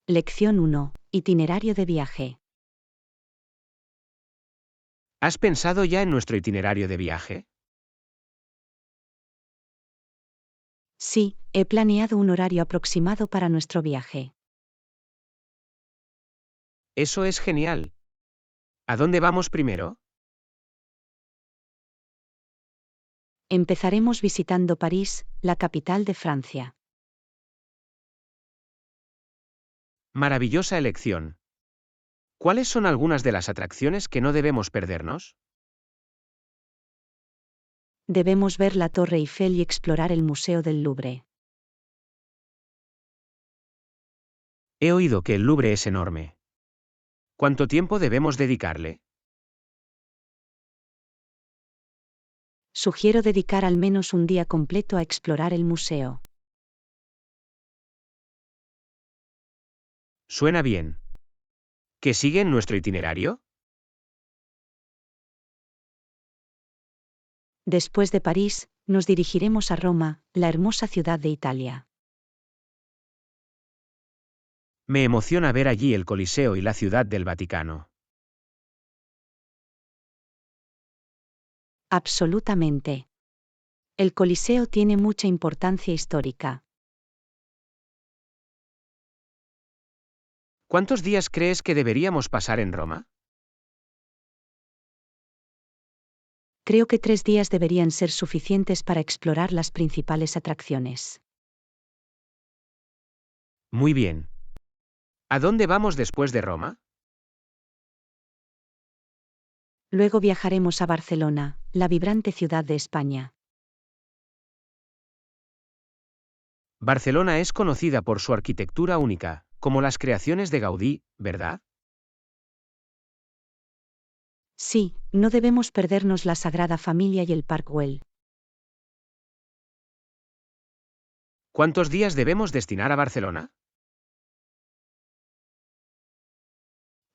Lección 1. Itinerario de viaje. ¿Has pensado ya en nuestro itinerario de viaje? Sí, he planeado un horario aproximado para nuestro viaje. Eso es genial. ¿A dónde vamos primero? Empezaremos visitando París, la capital de Francia. Maravillosa elección. ¿Cuáles son algunas de las atracciones que no debemos perdernos? Debemos ver la Torre Eiffel y explorar el Museo del Louvre. He oído que el Louvre es enorme. ¿Cuánto tiempo debemos dedicarle? Sugiero dedicar al menos un día completo a explorar el museo. Suena bien. ¿Qué sigue en nuestro itinerario? Después de París, nos dirigiremos a Roma, la hermosa ciudad de Italia. Me emociona ver allí el Coliseo y la Ciudad del Vaticano. Absolutamente. El Coliseo tiene mucha importancia histórica. ¿Cuántos días crees que deberíamos pasar en Roma? Creo que 3 días deberían ser suficientes para explorar las principales atracciones. Muy bien. ¿A dónde vamos después de Roma? Luego viajaremos a Barcelona, la vibrante ciudad de España. Barcelona es conocida por su arquitectura única, como las creaciones de Gaudí, ¿verdad? Sí, no debemos perdernos la Sagrada Familia y el Parc Güell. ¿Cuántos días debemos destinar a Barcelona?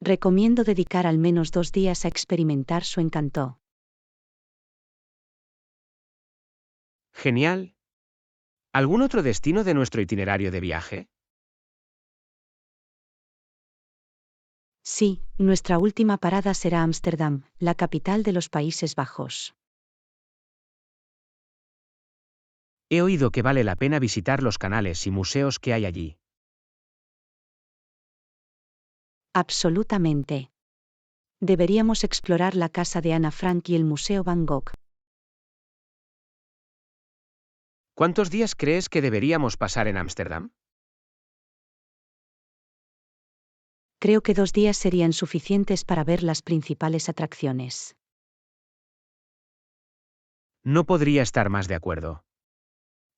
Recomiendo dedicar al menos 2 días a experimentar su encanto. Genial. ¿Algún otro destino de nuestro itinerario de viaje? Sí, nuestra última parada será Ámsterdam, la capital de los Países Bajos. He oído que vale la pena visitar los canales y museos que hay allí. Absolutamente. Deberíamos explorar la casa de Ana Frank y el Museo Van Gogh. ¿Cuántos días crees que deberíamos pasar en Ámsterdam? Creo que 2 días serían suficientes para ver las principales atracciones. No podría estar más de acuerdo.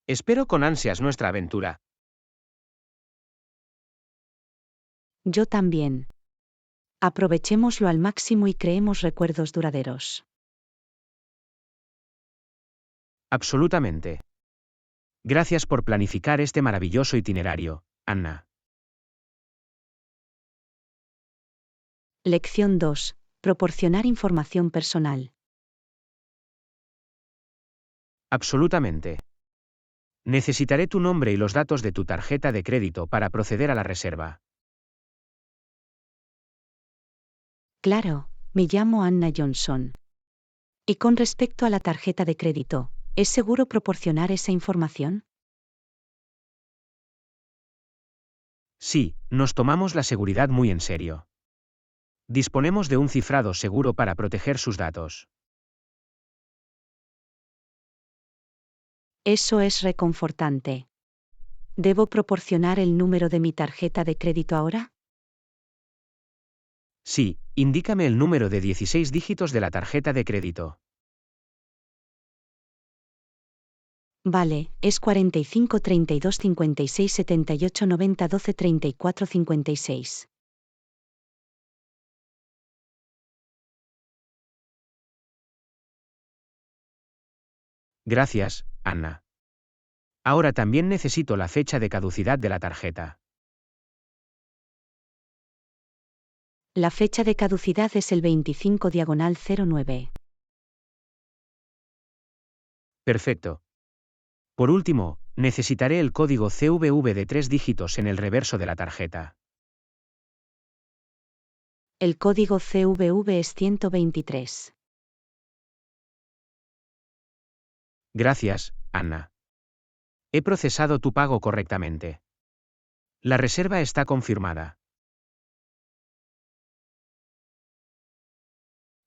Espero con ansias nuestra aventura. Yo también. Aprovechémoslo al máximo y creemos recuerdos duraderos. Absolutamente. Gracias por planificar este maravilloso itinerario, Anna. Lección 2. Proporcionar información personal. Absolutamente. Necesitaré tu nombre y los datos de tu tarjeta de crédito para proceder a la reserva. Claro, me llamo Anna Johnson. Y con respecto a la tarjeta de crédito, ¿es seguro proporcionar esa información? Sí, nos tomamos la seguridad muy en serio. Disponemos de un cifrado seguro para proteger sus datos. Eso es reconfortante. ¿Debo proporcionar el número de mi tarjeta de crédito ahora? Sí, indícame el número de 16 dígitos de la tarjeta de crédito. Vale, es 45 32 56 78 90 12 34 56. Gracias, Anna. Ahora también necesito la fecha de caducidad de la tarjeta. La fecha de caducidad es el 25/09. Perfecto. Por último, necesitaré el código CVV de 3 dígitos en el reverso de la tarjeta. El código CVV es 123. Gracias, Anna. He procesado tu pago correctamente. La reserva está confirmada.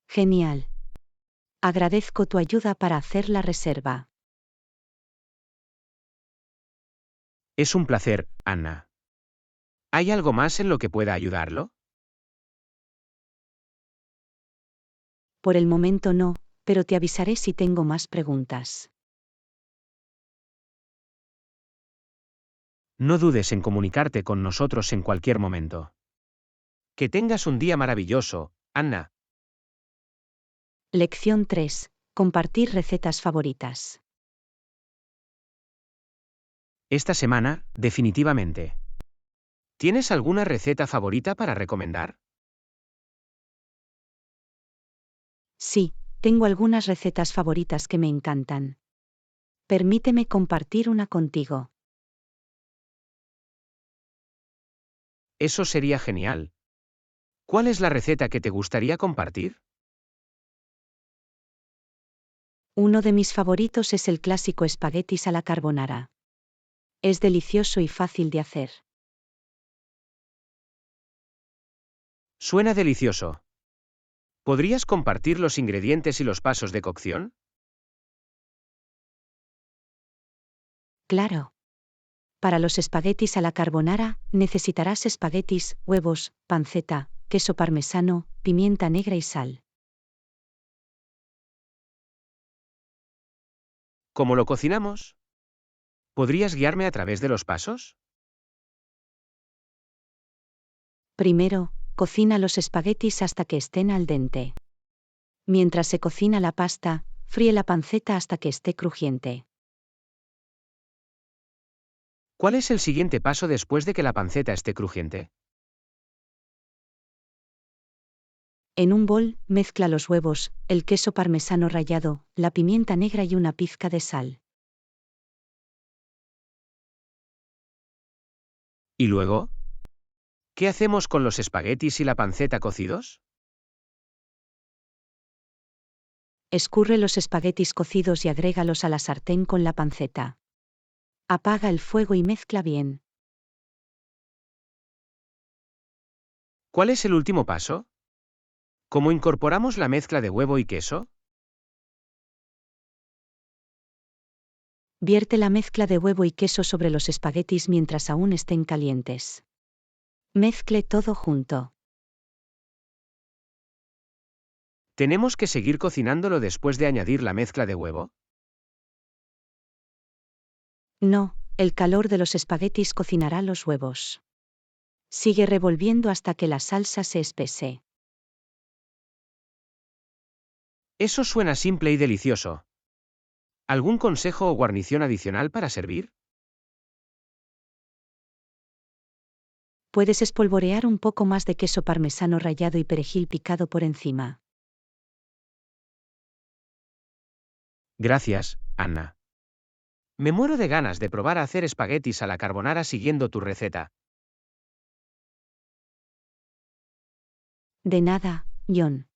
Genial. Agradezco tu ayuda para hacer la reserva. Es un placer, Anna. ¿Hay algo más en lo que pueda ayudarlo? Por el momento no, pero te avisaré si tengo más preguntas. No dudes en comunicarte con nosotros en cualquier momento. Que tengas un día maravilloso, Anna. Lección 3. Compartir recetas favoritas. Esta semana, definitivamente. ¿Tienes alguna receta favorita para recomendar? Sí, tengo algunas recetas favoritas que me encantan. Permíteme compartir una contigo. Eso sería genial. ¿Cuál es la receta que te gustaría compartir? Uno de mis favoritos es el clásico espaguetis a la carbonara. Es delicioso y fácil de hacer. Suena delicioso. ¿Podrías compartir los ingredientes y los pasos de cocción? Claro. Para los espaguetis a la carbonara, necesitarás espaguetis, huevos, panceta, queso parmesano, pimienta negra y sal. ¿Cómo lo cocinamos? ¿Podrías guiarme a través de los pasos? Primero, cocina los espaguetis hasta que estén al dente. Mientras se cocina la pasta, fríe la panceta hasta que esté crujiente. ¿Cuál es el siguiente paso después de que la panceta esté crujiente? En un bol, mezcla los huevos, el queso parmesano rallado, la pimienta negra y una pizca de sal. ¿Y luego? ¿Qué hacemos con los espaguetis y la panceta cocidos? Escurre los espaguetis cocidos y agrégalos a la sartén con la panceta. Apaga el fuego y mezcla bien. ¿Cuál es el último paso? ¿Cómo incorporamos la mezcla de huevo y queso? Vierte la mezcla de huevo y queso sobre los espaguetis mientras aún estén calientes. Mezcle todo junto. ¿Tenemos que seguir cocinándolo después de añadir la mezcla de huevo? No, el calor de los espaguetis cocinará los huevos. Sigue revolviendo hasta que la salsa se espese. Eso suena simple y delicioso. ¿Algún consejo o guarnición adicional para servir? Puedes espolvorear un poco más de queso parmesano rallado y perejil picado por encima. Gracias, Anna. Me muero de ganas de probar a hacer espaguetis a la carbonara siguiendo tu receta. De nada, John.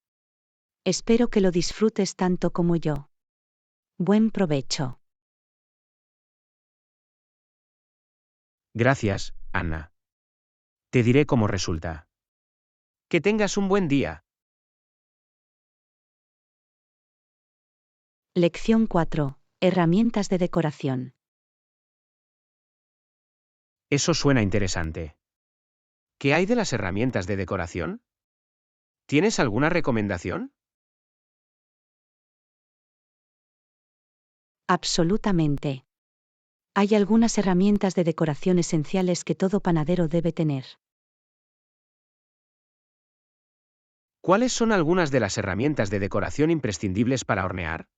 Espero que lo disfrutes tanto como yo. Buen provecho. Gracias, Anna. Te diré cómo resulta. Que tengas un buen día. Lección 4. Herramientas de decoración. Eso suena interesante. ¿Qué hay de las herramientas de decoración? ¿Tienes alguna recomendación? Absolutamente. Hay algunas herramientas de decoración esenciales que todo panadero debe tener. ¿Cuáles son algunas de las herramientas de decoración imprescindibles para hornear?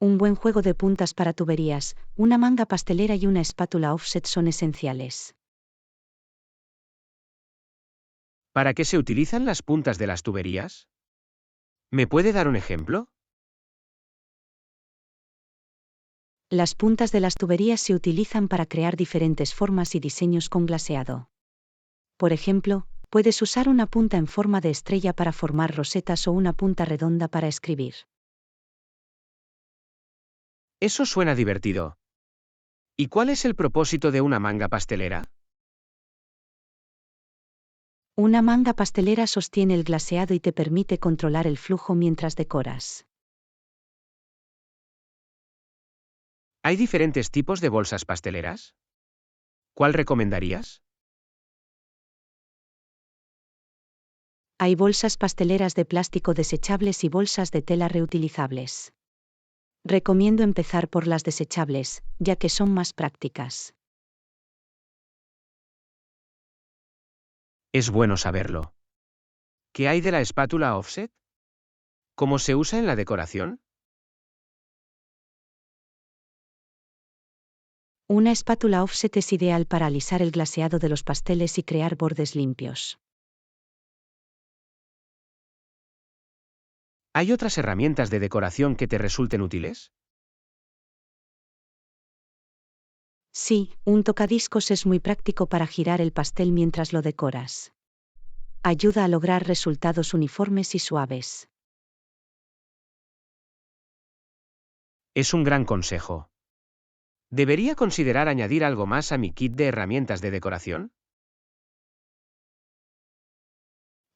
Un buen juego de puntas para tuberías, una manga pastelera y una espátula offset son esenciales. ¿Para qué se utilizan las puntas de las tuberías? ¿Me puede dar un ejemplo? Las puntas de las tuberías se utilizan para crear diferentes formas y diseños con glaseado. Por ejemplo, Puedes usar una punta en forma de estrella para formar rosetas o una punta redonda para escribir. Eso suena divertido. ¿Y cuál es el propósito de una manga pastelera? Una manga pastelera sostiene el glaseado y te permite controlar el flujo mientras decoras. ¿Hay diferentes tipos de bolsas pasteleras? ¿Cuál recomendarías? Hay bolsas pasteleras de plástico desechables y bolsas de tela reutilizables. Recomiendo empezar por las desechables, ya que son más prácticas. Es bueno saberlo. ¿Qué hay de la espátula offset? ¿Cómo se usa en la decoración? Una espátula offset es ideal para alisar el glaseado de los pasteles y crear bordes limpios. ¿Hay otras herramientas de decoración que te resulten útiles? Sí, un tocadiscos es muy práctico para girar el pastel mientras lo decoras. Ayuda a lograr resultados uniformes y suaves. Es un gran consejo. ¿Debería considerar añadir algo más a mi kit de herramientas de decoración?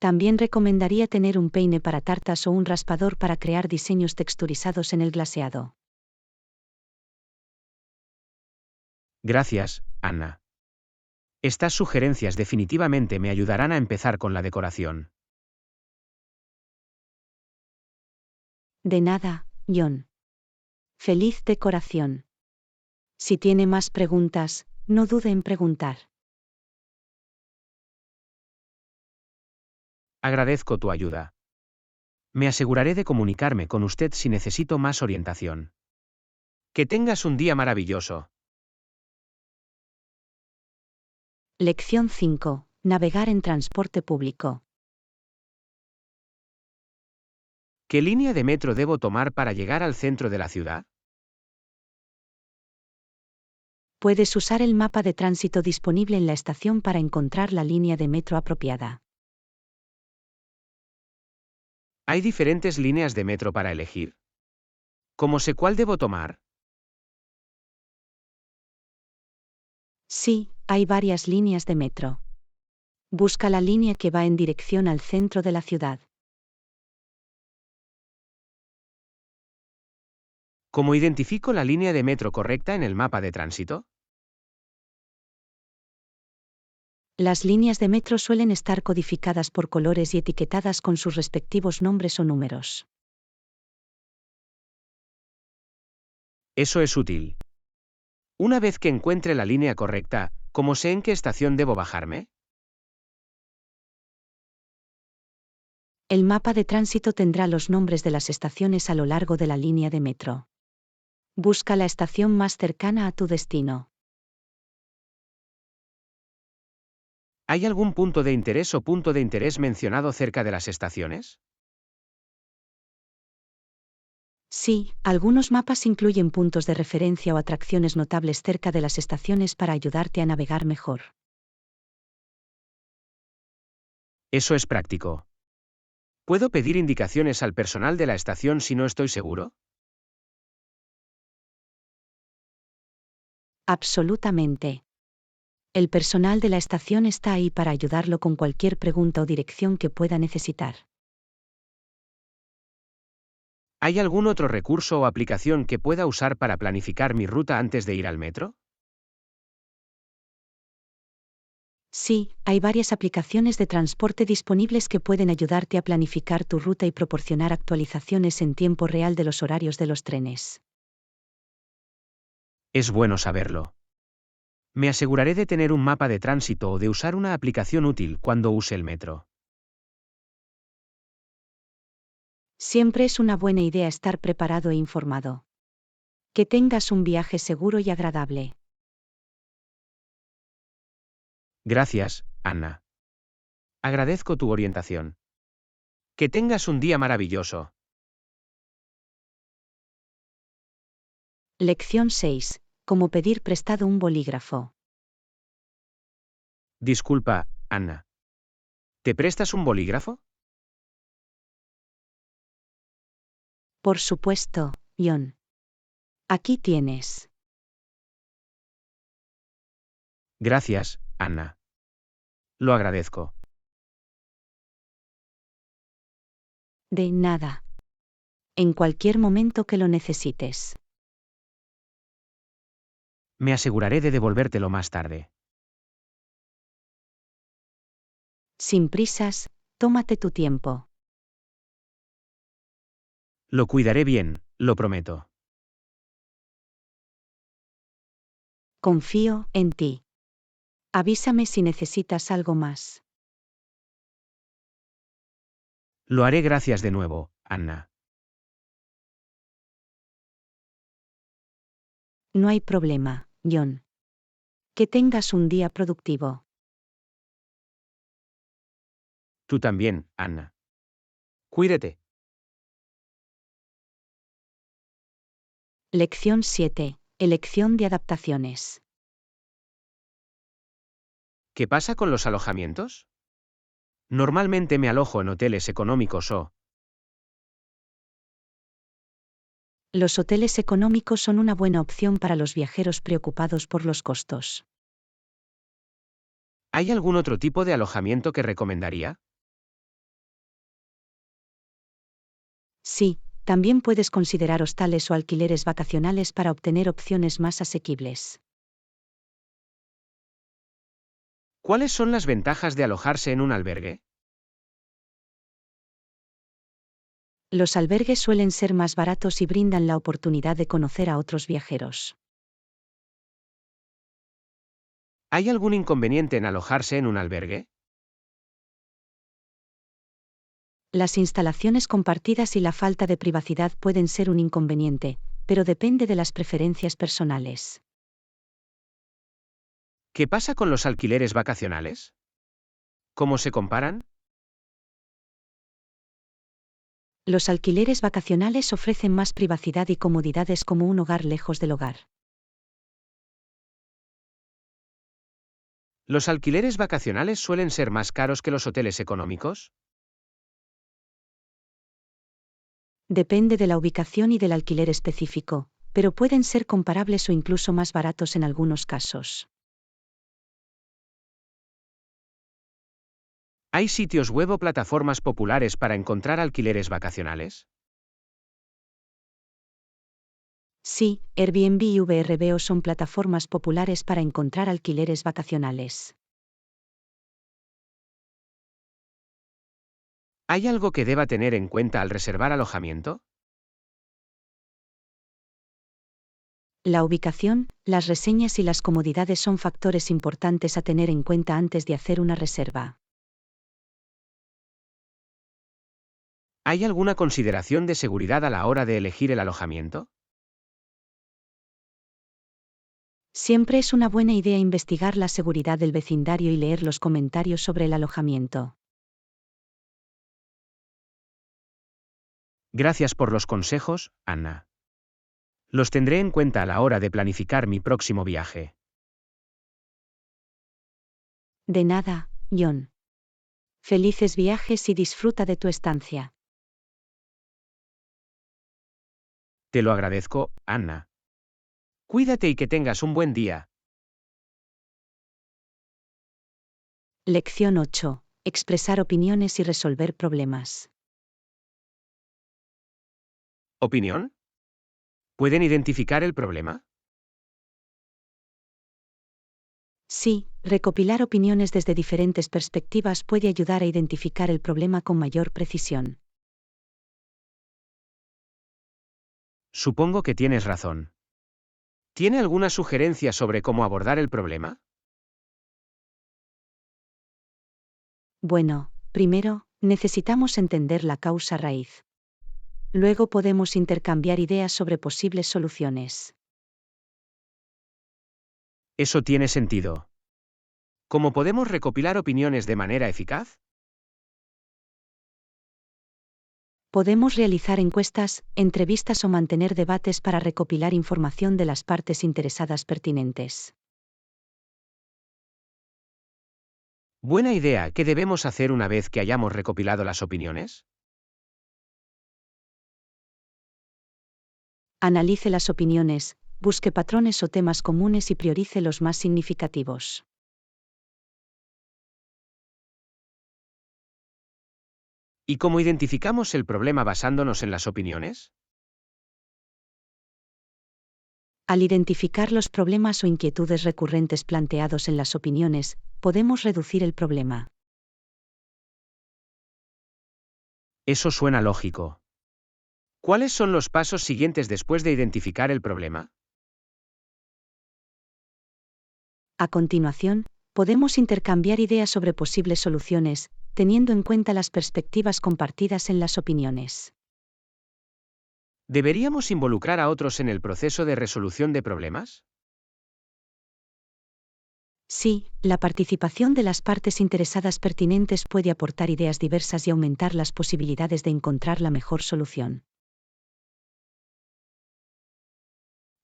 También recomendaría tener un peine para tartas o un raspador para crear diseños texturizados en el glaseado. Gracias, Anna. Estas sugerencias definitivamente me ayudarán a empezar con la decoración. De nada, John. Feliz decoración. Si tiene más preguntas, no dude en preguntar. Agradezco tu ayuda. Me aseguraré de comunicarme con usted si necesito más orientación. Que tengas un día maravilloso. Lección 5. Navegar en transporte público. ¿Qué línea de metro debo tomar para llegar al centro de la ciudad? Puedes usar el mapa de tránsito disponible en la estación para encontrar la línea de metro apropiada. ¿Hay diferentes líneas de metro para elegir? ¿Cómo sé cuál debo tomar? Sí, hay varias líneas de metro. Busca la línea que va en dirección al centro de la ciudad. ¿Cómo identifico la línea de metro correcta en el mapa de tránsito? Las líneas de metro suelen estar codificadas por colores y etiquetadas con sus respectivos nombres o números. Eso es útil. Una vez que encuentre la línea correcta, ¿cómo sé en qué estación debo bajarme? El mapa de tránsito tendrá los nombres de las estaciones a lo largo de la línea de metro. Busca la estación más cercana a tu destino. ¿Hay algún punto de interés o punto de interés mencionado cerca de las estaciones? Sí, algunos mapas incluyen puntos de referencia o atracciones notables cerca de las estaciones para ayudarte a navegar mejor. Eso es práctico. ¿Puedo pedir indicaciones al personal de la estación si no estoy seguro? Absolutamente. El personal de la estación está ahí para ayudarlo con cualquier pregunta o dirección que pueda necesitar. ¿Hay algún otro recurso o aplicación que pueda usar para planificar mi ruta antes de ir al metro? Sí, hay varias aplicaciones de transporte disponibles que pueden ayudarte a planificar tu ruta y proporcionar actualizaciones en tiempo real de los horarios de los trenes. Es bueno saberlo. Me aseguraré de tener un mapa de tránsito o de usar una aplicación útil cuando use el metro. Siempre es una buena idea estar preparado e informado. Que tengas un viaje seguro y agradable. Gracias, Anna. Agradezco tu orientación. Que tengas un día maravilloso. Lección 6. Cómo pedir prestado un bolígrafo. Disculpa, Anna. ¿Te prestas un bolígrafo? Por supuesto, John. Aquí tienes. Gracias, Anna. Lo agradezco. De nada. En cualquier momento que lo necesites. Me aseguraré de devolvértelo más tarde. Sin prisas, tómate tu tiempo. Lo cuidaré bien, lo prometo. Confío en ti. Avísame si necesitas algo más. Lo haré gracias de nuevo, Anna. No hay problema, John. Que tengas un día productivo. Tú también, Anna. Cuídate. Lección 7. Elección de adaptaciones. ¿Qué pasa con los alojamientos? Normalmente me alojo en hoteles económicos o... Los hoteles económicos son una buena opción para los viajeros preocupados por los costos. ¿Hay algún otro tipo de alojamiento que recomendaría? Sí, también puedes considerar hostales o alquileres vacacionales para obtener opciones más asequibles. ¿Cuáles son las ventajas de alojarse en un albergue? Los albergues suelen ser más baratos y brindan la oportunidad de conocer a otros viajeros. ¿Hay algún inconveniente en alojarse en un albergue? Las instalaciones compartidas y la falta de privacidad pueden ser un inconveniente, pero depende de las preferencias personales. ¿Qué pasa con los alquileres vacacionales? ¿Cómo se comparan? Los alquileres vacacionales ofrecen más privacidad y comodidades como un hogar lejos del hogar. ¿Los alquileres vacacionales suelen ser más caros que los hoteles económicos? Depende de la ubicación y del alquiler específico, pero pueden ser comparables o incluso más baratos en algunos casos. ¿Hay sitios web o plataformas populares para encontrar alquileres vacacionales? Sí, Airbnb y Vrbo son plataformas populares para encontrar alquileres vacacionales. ¿Hay algo que deba tener en cuenta al reservar alojamiento? La ubicación, las reseñas y las comodidades son factores importantes a tener en cuenta antes de hacer una reserva. ¿Hay alguna consideración de seguridad a la hora de elegir el alojamiento? Siempre es una buena idea investigar la seguridad del vecindario y leer los comentarios sobre el alojamiento. Gracias por los consejos, Anna. Los tendré en cuenta a la hora de planificar mi próximo viaje. De nada, John. Felices viajes y disfruta de tu estancia. Te lo agradezco, Anna. Cuídate y que tengas un buen día. Lección 8. Expresar opiniones y resolver problemas. ¿Opinión? ¿Pueden identificar el problema? Sí, recopilar opiniones desde diferentes perspectivas puede ayudar a identificar el problema con mayor precisión. Supongo que tienes razón. ¿Tiene alguna sugerencia sobre cómo abordar el problema? Bueno, primero, necesitamos entender la causa raíz. Luego podemos intercambiar ideas sobre posibles soluciones. Eso tiene sentido. ¿Cómo podemos recopilar opiniones de manera eficaz? Podemos realizar encuestas, entrevistas o mantener debates para recopilar información de las partes interesadas pertinentes. Buena idea. ¿Qué debemos hacer una vez que hayamos recopilado las opiniones? Analice las opiniones, busque patrones o temas comunes y priorice los más significativos. ¿Y cómo identificamos el problema basándonos en las opiniones? Al identificar los problemas o inquietudes recurrentes planteados en las opiniones, podemos reducir el problema. Eso suena lógico. ¿Cuáles son los pasos siguientes después de identificar el problema? A continuación, podemos intercambiar ideas sobre posibles soluciones, teniendo en cuenta las perspectivas compartidas en las opiniones. ¿Deberíamos involucrar a otros en el proceso de resolución de problemas? Sí, la participación de las partes interesadas pertinentes puede aportar ideas diversas y aumentar las posibilidades de encontrar la mejor solución.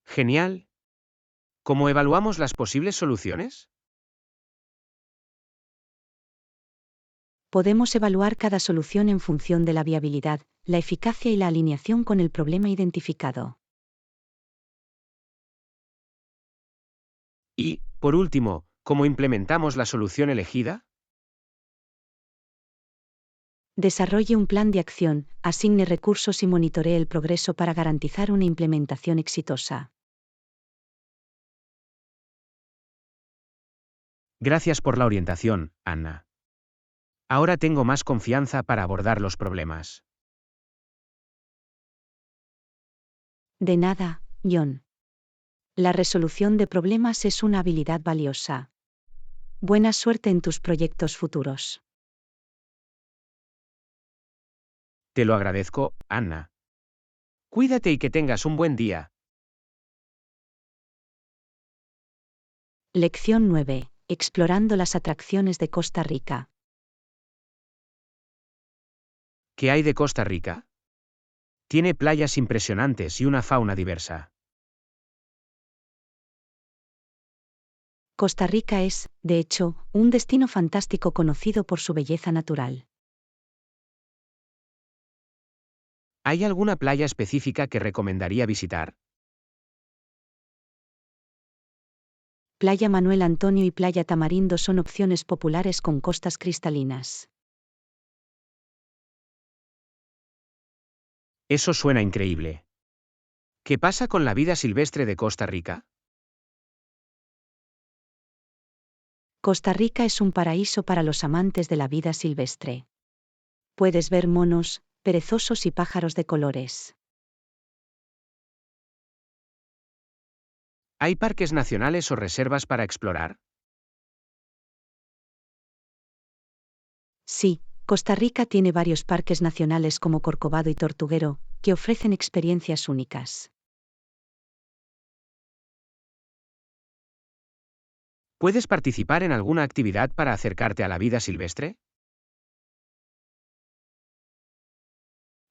Genial. ¿Cómo evaluamos las posibles soluciones? Podemos evaluar cada solución en función de la viabilidad, la eficacia y la alineación con el problema identificado. Y, por último, ¿cómo implementamos la solución elegida? Desarrolle un plan de acción, asigne recursos y monitoree el progreso para garantizar una implementación exitosa. Gracias por la orientación, Anna. Ahora tengo más confianza para abordar los problemas. De nada, John. La resolución de problemas es una habilidad valiosa. Buena suerte en tus proyectos futuros. Te lo agradezco, Anna. Cuídate y que tengas un buen día. Lección 9. Explorando las atracciones de Costa Rica. ¿Qué hay de Costa Rica? Tiene playas impresionantes y una fauna diversa. Costa Rica es, de hecho, un destino fantástico conocido por su belleza natural. ¿Hay alguna playa específica que recomendaría visitar? Playa Manuel Antonio y Playa Tamarindo son opciones populares con costas cristalinas. Eso suena increíble. ¿Qué pasa con la vida silvestre de Costa Rica? Costa Rica es un paraíso para los amantes de la vida silvestre. Puedes ver monos, perezosos y pájaros de colores. ¿Hay parques nacionales o reservas para explorar? Sí, Costa Rica tiene varios parques nacionales como Corcovado y Tortuguero, que ofrecen experiencias únicas. ¿Puedes participar en alguna actividad para acercarte a la vida silvestre?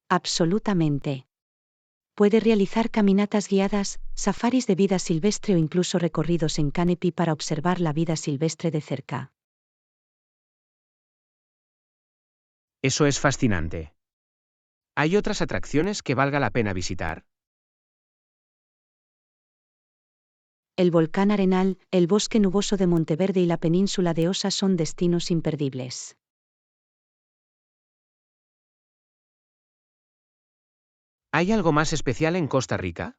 Absolutamente. Puede realizar caminatas guiadas, safaris de vida silvestre o incluso recorridos en canopy para observar la vida silvestre de cerca. Eso es fascinante. ¿Hay otras atracciones que valga la pena visitar? El volcán Arenal, el bosque nuboso de Monteverde y la península de Osa son destinos imperdibles. ¿Hay algo más especial en Costa Rica?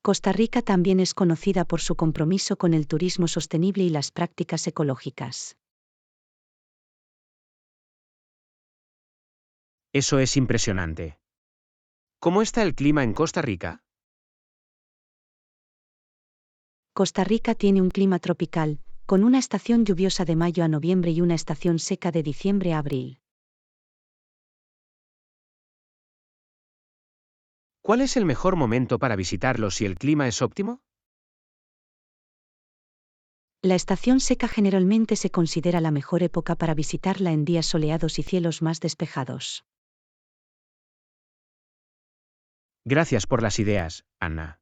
Costa Rica también es conocida por su compromiso con el turismo sostenible y las prácticas ecológicas. Eso es impresionante. ¿Cómo está el clima en Costa Rica? Costa Rica tiene un clima tropical, con una estación lluviosa de mayo a noviembre y una estación seca de diciembre a abril. ¿Cuál es el mejor momento para visitarlo si el clima es óptimo? La estación seca generalmente se considera la mejor época para visitarla en días soleados y cielos más despejados. Gracias por las ideas, Anna.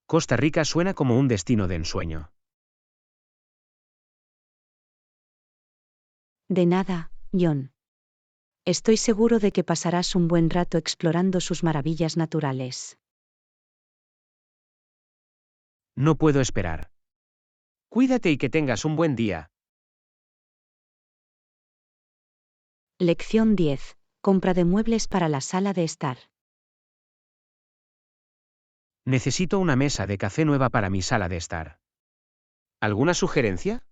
Costa Rica suena como un destino de ensueño. De nada, John. Estoy seguro de que pasarás un buen rato explorando sus maravillas naturales. No puedo esperar. Cuídate y que tengas un buen día. Lección 10. Compra de muebles para la sala de estar. Necesito una mesa de café nueva para mi sala de estar. ¿Alguna sugerencia?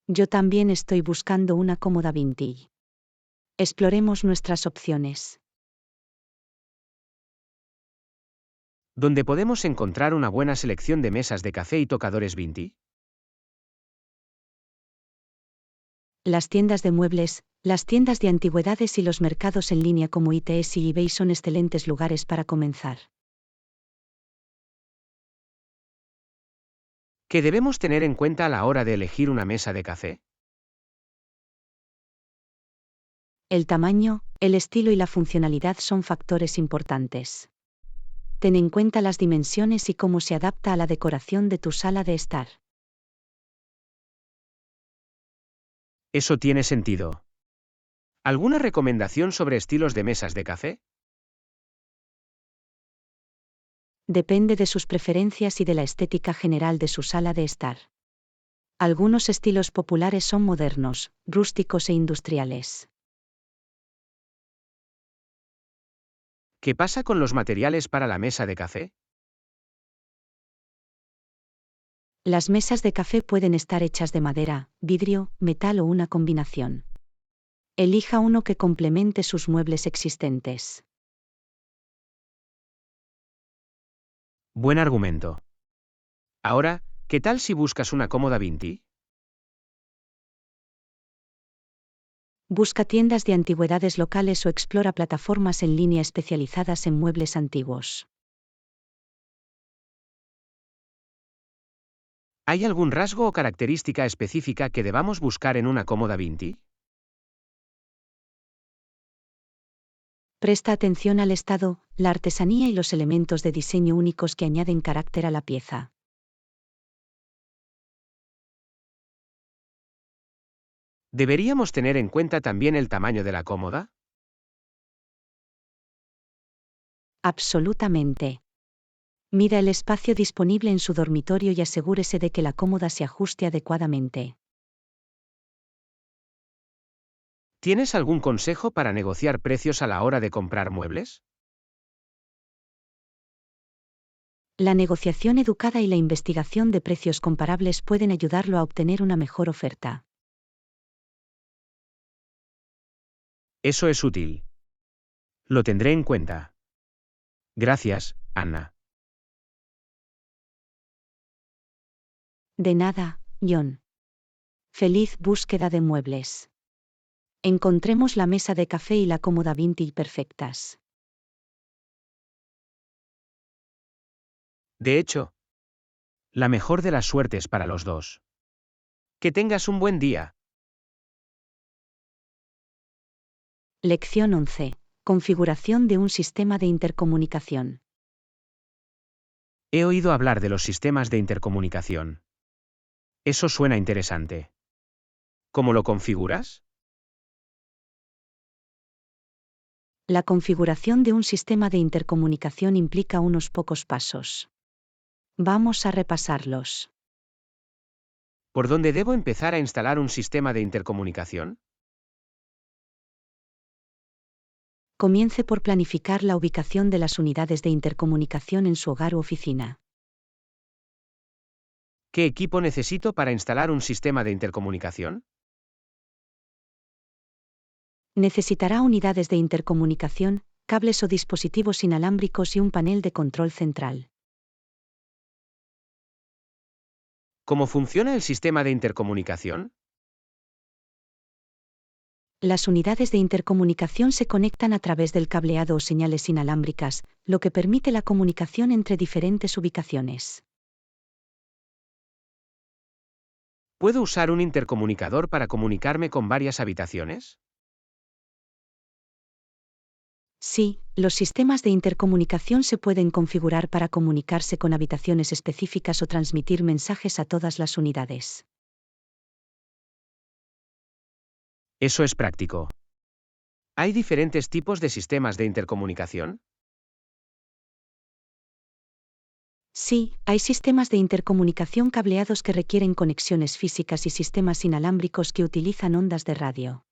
Yo también estoy buscando una cómoda vintage. Exploremos nuestras opciones. ¿Dónde podemos encontrar una buena selección de mesas de café y tocadores vintage? Las tiendas de muebles, las tiendas de antigüedades y los mercados en línea como ITS y eBay son excelentes lugares para comenzar. ¿Qué debemos tener en cuenta a la hora de elegir una mesa de café? El tamaño, el estilo y la funcionalidad son factores importantes. Ten en cuenta las dimensiones y cómo se adapta a la decoración de tu sala de estar. Eso tiene sentido. ¿Alguna recomendación sobre estilos de mesas de café? Depende de sus preferencias y de la estética general de su sala de estar. Algunos estilos populares son modernos, rústicos e industriales. ¿Qué pasa con los materiales para la mesa de café? Las mesas de café pueden estar hechas de madera, vidrio, metal o una combinación. Elija uno que complemente sus muebles existentes. Buen argumento. Ahora, ¿qué tal si buscas una cómoda vintage? Busca tiendas de antigüedades locales o explora plataformas en línea especializadas en muebles antiguos. ¿Hay algún rasgo o característica específica que debamos buscar en una cómoda vintage? Presta atención al estado, la artesanía y los elementos de diseño únicos que añaden carácter a la pieza. ¿Deberíamos tener en cuenta también el tamaño de la cómoda? Absolutamente. Mida el espacio disponible en su dormitorio y asegúrese de que la cómoda se ajuste adecuadamente. ¿Tienes algún consejo para negociar precios a la hora de comprar muebles? La negociación educada y la investigación de precios comparables pueden ayudarlo a obtener una mejor oferta. Eso es útil. Lo tendré en cuenta. Gracias, Anna. De nada, John. Feliz búsqueda de muebles. Encontremos la mesa de café y la cómoda vintage perfectas. De hecho, la mejor de las suertes para los dos. Que tengas un buen día. Lección 11. Configuración de un sistema de intercomunicación. He oído hablar de los sistemas de intercomunicación. Eso suena interesante. ¿Cómo lo configuras? La configuración de un sistema de intercomunicación implica unos pocos pasos. Vamos a repasarlos. ¿Por dónde debo empezar a instalar un sistema de intercomunicación? Comience por planificar la ubicación de las unidades de intercomunicación en su hogar u oficina. ¿Qué equipo necesito para instalar un sistema de intercomunicación? Necesitará unidades de intercomunicación, cables o dispositivos inalámbricos y un panel de control central. ¿Cómo funciona el sistema de intercomunicación? Las unidades de intercomunicación se conectan a través del cableado o señales inalámbricas, lo que permite la comunicación entre diferentes ubicaciones. ¿Puedo usar un intercomunicador para comunicarme con varias habitaciones? Sí, los sistemas de intercomunicación se pueden configurar para comunicarse con habitaciones específicas o transmitir mensajes a todas las unidades. Eso es práctico. ¿Hay diferentes tipos de sistemas de intercomunicación? Sí, hay sistemas de intercomunicación cableados que requieren conexiones físicas y sistemas inalámbricos que utilizan ondas de radio.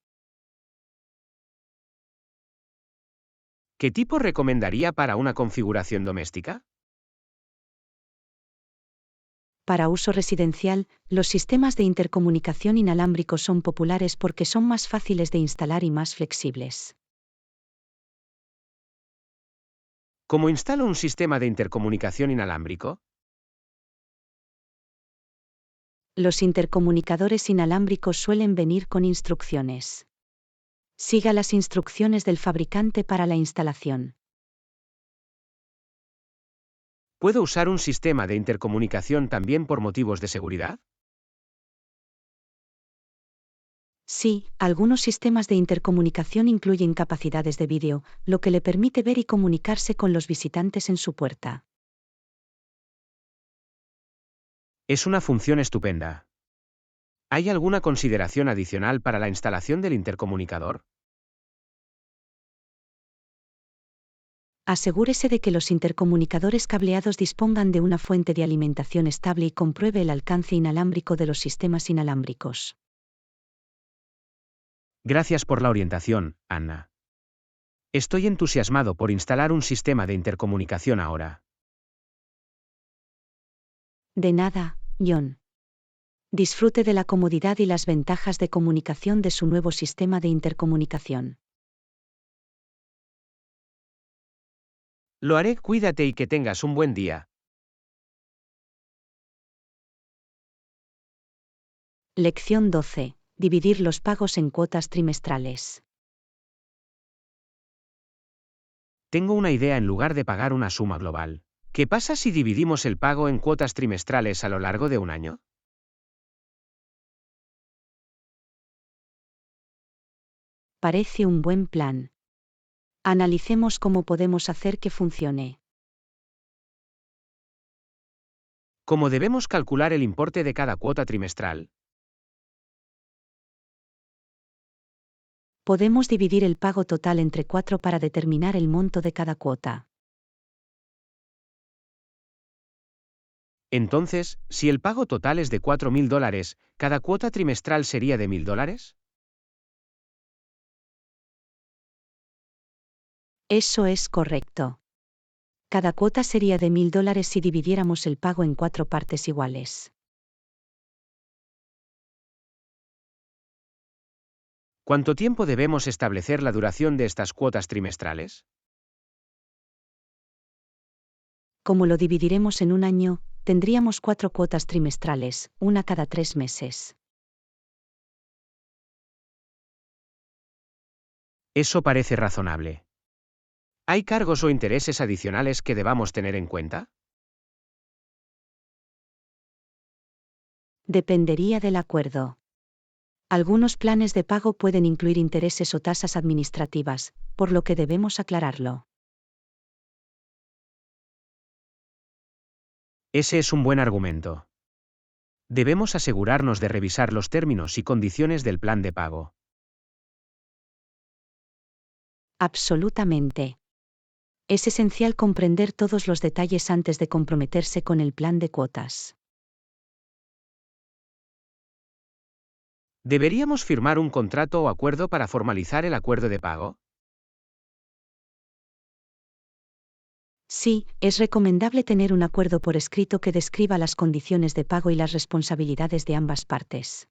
¿Qué tipo recomendaría para una configuración doméstica? Para uso residencial, los sistemas de intercomunicación inalámbricos son populares porque son más fáciles de instalar y más flexibles. ¿Cómo instalo un sistema de intercomunicación inalámbrico? Los intercomunicadores inalámbricos suelen venir con instrucciones. Siga las instrucciones del fabricante para la instalación. ¿Puedo usar un sistema de intercomunicación también por motivos de seguridad? Sí, algunos sistemas de intercomunicación incluyen capacidades de vídeo, lo que le permite ver y comunicarse con los visitantes en su puerta. Es una función estupenda. ¿Hay alguna consideración adicional para la instalación del intercomunicador? Asegúrese de que los intercomunicadores cableados dispongan de una fuente de alimentación estable y compruebe el alcance inalámbrico de los sistemas inalámbricos. Gracias por la orientación, Anna. Estoy entusiasmado por instalar un sistema de intercomunicación ahora. De nada, John. Disfrute de la comodidad y las ventajas de comunicación de su nuevo sistema de intercomunicación. Lo haré, cuídate y que tengas un buen día. Lección 12. Dividir los pagos en cuotas trimestrales. Tengo una idea en lugar de pagar una suma global. ¿Qué pasa si dividimos el pago en cuotas trimestrales a lo largo de un año? Parece un buen plan. Analicemos cómo podemos hacer que funcione. ¿Cómo debemos calcular el importe de cada cuota trimestral? Podemos dividir el pago total entre 4 para determinar el monto de cada cuota. Entonces, si el pago total es de $4.000, ¿cada cuota trimestral sería de $1.000? Eso es correcto. Cada cuota sería de $1.000 si dividiéramos el pago en 4 partes iguales. ¿Cuánto tiempo debemos establecer la duración de estas cuotas trimestrales? Como lo dividiremos en un año, tendríamos 4 cuotas trimestrales, una cada 3 meses. Eso parece razonable. ¿Hay cargos o intereses adicionales que debamos tener en cuenta? Dependería del acuerdo. Algunos planes de pago pueden incluir intereses o tasas administrativas, por lo que debemos aclararlo. Ese es un buen argumento. Debemos asegurarnos de revisar los términos y condiciones del plan de pago. Absolutamente. Es esencial comprender todos los detalles antes de comprometerse con el plan de cuotas. ¿Deberíamos firmar un contrato o acuerdo para formalizar el acuerdo de pago? Sí, es recomendable tener un acuerdo por escrito que describa las condiciones de pago y las responsabilidades de ambas partes.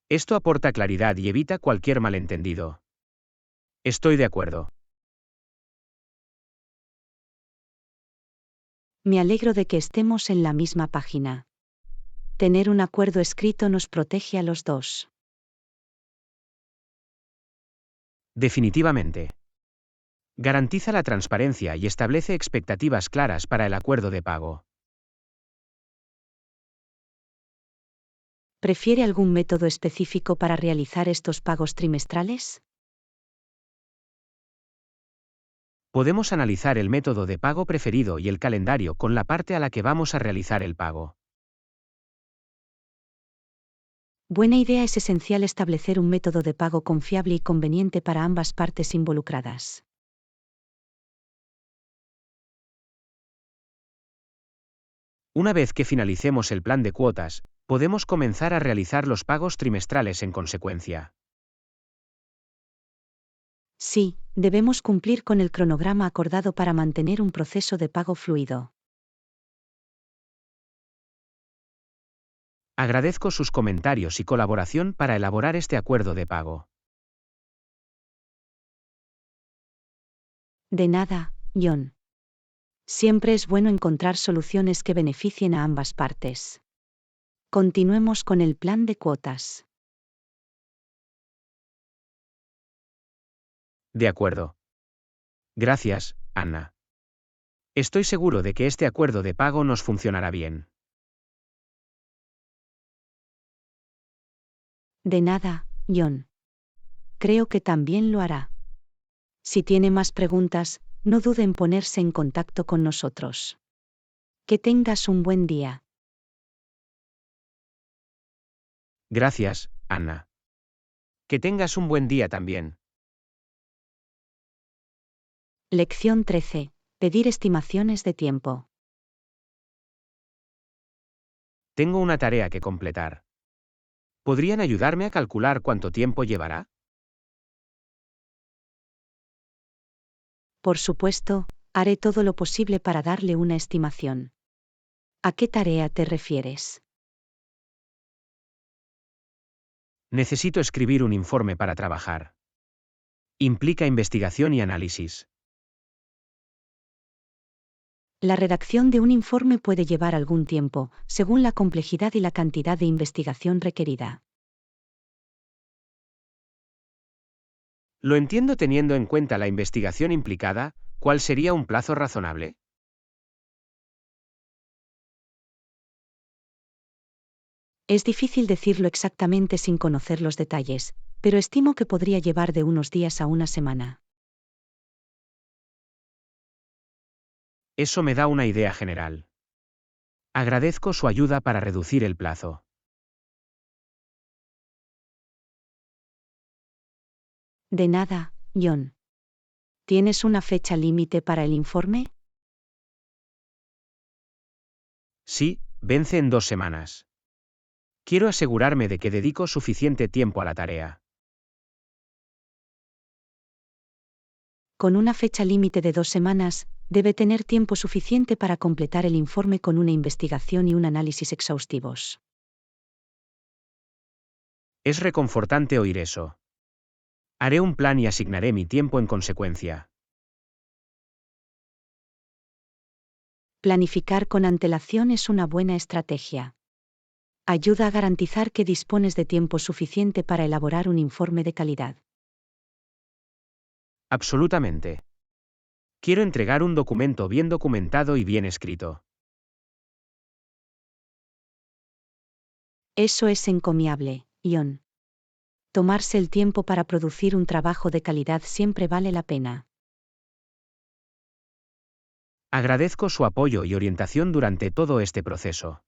Esto aporta claridad y evita cualquier malentendido. Estoy de acuerdo. Me alegro de que estemos en la misma página. Tener un acuerdo escrito nos protege a los dos. Definitivamente. Garantiza la transparencia y establece expectativas claras para el acuerdo de pago. ¿Prefiere algún método específico para realizar estos pagos trimestrales? Podemos analizar el método de pago preferido y el calendario con la parte a la que vamos a realizar el pago. Buena idea. Es esencial establecer un método de pago confiable y conveniente para ambas partes involucradas. Una vez que finalicemos el plan de cuotas, podemos comenzar a realizar los pagos trimestrales en consecuencia. Sí, debemos cumplir con el cronograma acordado para mantener un proceso de pago fluido. Agradezco sus comentarios y colaboración para elaborar este acuerdo de pago. De nada, John. Siempre es bueno encontrar soluciones que beneficien a ambas partes. Continuemos con el plan de cuotas. De acuerdo. Gracias, Anna. Estoy seguro de que este acuerdo de pago nos funcionará bien. De nada, John. Creo que también lo hará. Si tiene más preguntas, no dude en ponerse en contacto con nosotros. Que tengas un buen día. Gracias, Anna. Que tengas un buen día también. Lección 13. Pedir estimaciones de tiempo. Tengo una tarea que completar. ¿Podrían ayudarme a calcular cuánto tiempo llevará? Por supuesto, haré todo lo posible para darle una estimación. ¿A qué tarea te refieres? Necesito escribir un informe para trabajar. Implica investigación y análisis. La redacción de un informe puede llevar algún tiempo, según la complejidad y la cantidad de investigación requerida. Lo entiendo teniendo en cuenta la investigación implicada. ¿Cuál sería un plazo razonable? Es difícil decirlo exactamente sin conocer los detalles, pero estimo que podría llevar de unos días a una semana. Eso me da una idea general. Agradezco su ayuda para reducir el plazo. De nada, John. ¿Tienes una fecha límite para el informe? Sí, vence en 2 semanas. Quiero asegurarme de que dedico suficiente tiempo a la tarea. Con una fecha límite de 2 semanas, debe tener tiempo suficiente para completar el informe con una investigación y un análisis exhaustivos. Es reconfortante oír eso. Haré un plan y asignaré mi tiempo en consecuencia. Planificar con antelación es una buena estrategia. Ayuda a garantizar que dispones de tiempo suficiente para elaborar un informe de calidad. Absolutamente. Quiero entregar un documento bien documentado y bien escrito. Eso es encomiable, John. Tomarse el tiempo para producir un trabajo de calidad siempre vale la pena. Agradezco su apoyo y orientación durante todo este proceso.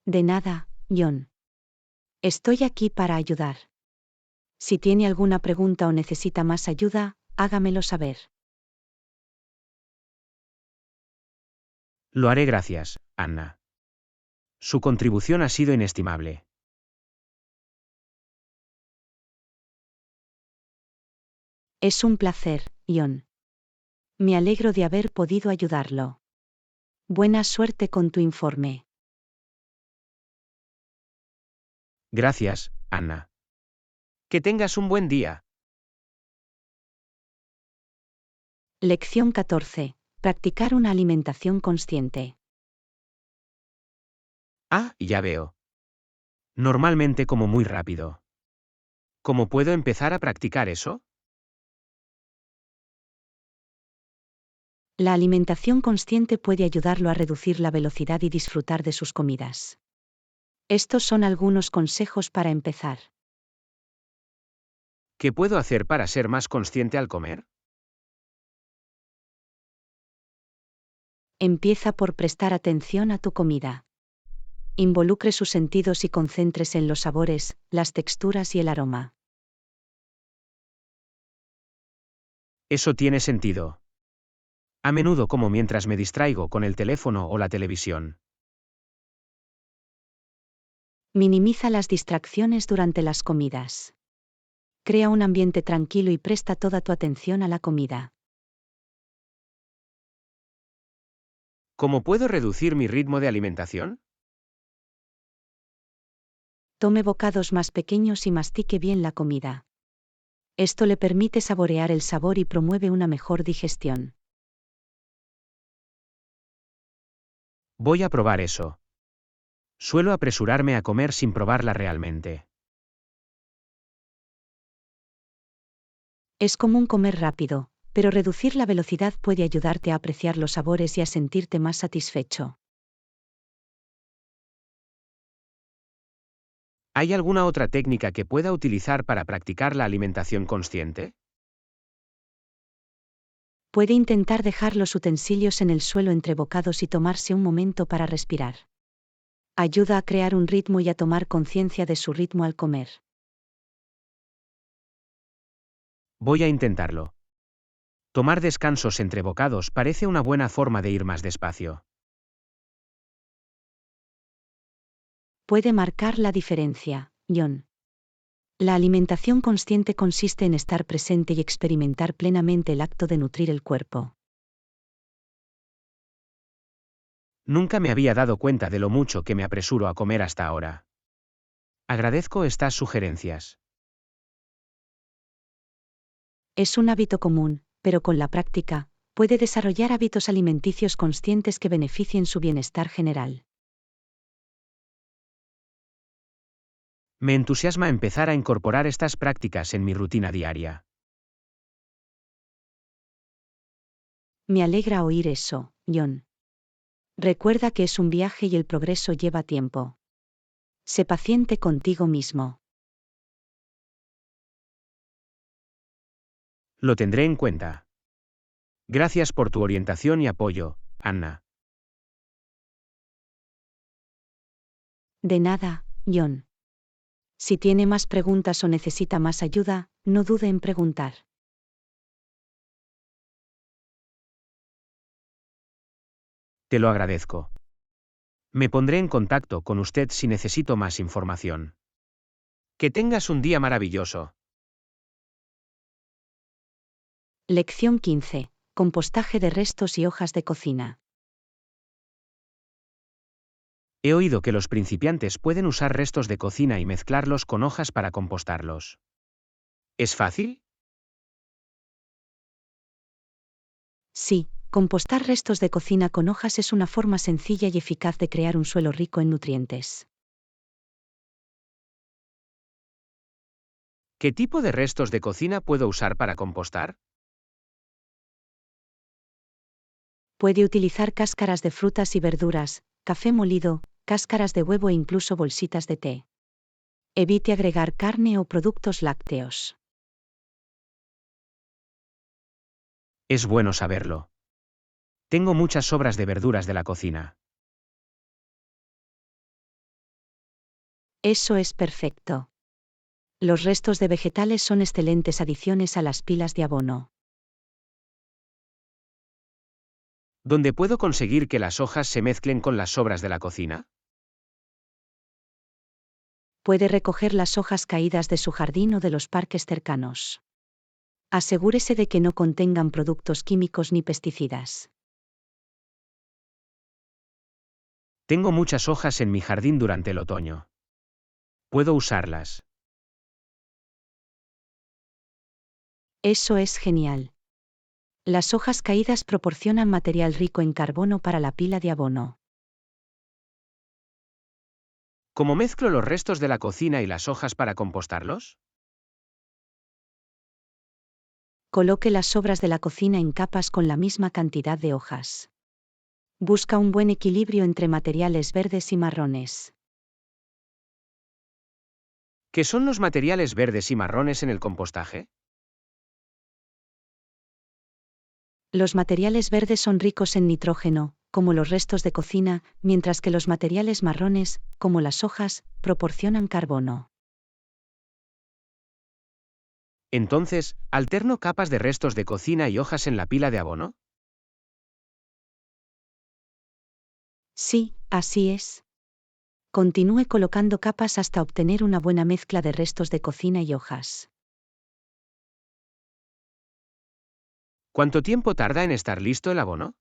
De nada, John. Estoy aquí para ayudar. Si tiene alguna pregunta o necesita más ayuda, hágamelo saber. Lo haré. Gracias, Anna. Su contribución ha sido inestimable. Es un placer, John. Me alegro de haber podido ayudarlo. Buena suerte con tu informe. Gracias, Anna. Que tengas un buen día. Lección 14. Practicar una alimentación consciente. Ah, ya veo. Normalmente como muy rápido. ¿Cómo puedo empezar a practicar eso? La alimentación consciente puede ayudarlo a reducir la velocidad y disfrutar de sus comidas. Estos son algunos consejos para empezar. ¿Qué puedo hacer para ser más consciente al comer? Empieza por prestar atención a tu comida. Involucre sus sentidos y concéntrese en los sabores, las texturas y el aroma. Eso tiene sentido. A menudo como mientras me distraigo con el teléfono o la televisión. Minimiza las distracciones durante las comidas. Crea un ambiente tranquilo y presta toda tu atención a la comida. ¿Cómo puedo reducir mi ritmo de alimentación? Tome bocados más pequeños y mastique bien la comida. Esto le permite saborear el sabor y promueve una mejor digestión. Voy a probar eso. Suelo apresurarme a comer sin probarla realmente. Es común comer rápido, pero reducir la velocidad puede ayudarte a apreciar los sabores y a sentirte más satisfecho. ¿Hay alguna otra técnica que pueda utilizar para practicar la alimentación consciente? Puede intentar dejar los utensilios en el suelo entre bocados y tomarse un momento para respirar. Ayuda a crear un ritmo y a tomar conciencia de su ritmo al comer. Voy a intentarlo. Tomar descansos entre bocados parece una buena forma de ir más despacio. Puede marcar la diferencia, John. La alimentación consciente consiste en estar presente y experimentar plenamente el acto de nutrir el cuerpo. Nunca me había dado cuenta de lo mucho que me apresuro a comer hasta ahora. Agradezco estas sugerencias. Es un hábito común, pero con la práctica, puede desarrollar hábitos alimenticios conscientes que beneficien su bienestar general. Me entusiasma empezar a incorporar estas prácticas en mi rutina diaria. Me alegra oír eso, John. Recuerda que es un viaje y el progreso lleva tiempo. Sé paciente contigo mismo. Lo tendré en cuenta. Gracias por tu orientación y apoyo, Anna. De nada, John. Si tiene más preguntas o necesita más ayuda, no dude en preguntar. Te lo agradezco. Me pondré en contacto con usted si necesito más información. Que tengas un día maravilloso. Lección 15. Compostaje de restos y hojas de cocina. He oído que los principiantes pueden usar restos de cocina y mezclarlos con hojas para compostarlos. ¿Es fácil? Sí, compostar restos de cocina con hojas es una forma sencilla y eficaz de crear un suelo rico en nutrientes. ¿Qué tipo de restos de cocina puedo usar para compostar? Puede utilizar cáscaras de frutas y verduras, café molido, cáscaras de huevo e incluso bolsitas de té. Evite agregar carne o productos lácteos. Es bueno saberlo. Tengo muchas sobras de verduras de la cocina. Eso es perfecto. Los restos de vegetales son excelentes adiciones a las pilas de abono. ¿Dónde puedo conseguir que las hojas se mezclen con las sobras de la cocina? Puede recoger las hojas caídas de su jardín o de los parques cercanos. Asegúrese de que no contengan productos químicos ni pesticidas. Tengo muchas hojas en mi jardín durante el otoño. Puedo usarlas. Eso es genial. Las hojas caídas proporcionan material rico en carbono para la pila de abono. ¿Cómo mezclo los restos de la cocina y las hojas para compostarlos? Coloque las sobras de la cocina en capas con la misma cantidad de hojas. Busca un buen equilibrio entre materiales verdes y marrones. ¿Qué son los materiales verdes y marrones en el compostaje? Los materiales verdes son ricos en nitrógeno, como los restos de cocina, mientras que los materiales marrones, como las hojas, proporcionan carbono. Entonces, ¿alterno capas de restos de cocina y hojas en la pila de abono? Sí, así es. Continúe colocando capas hasta obtener una buena mezcla de restos de cocina y hojas. ¿Cuánto tiempo tarda en estar listo el abono?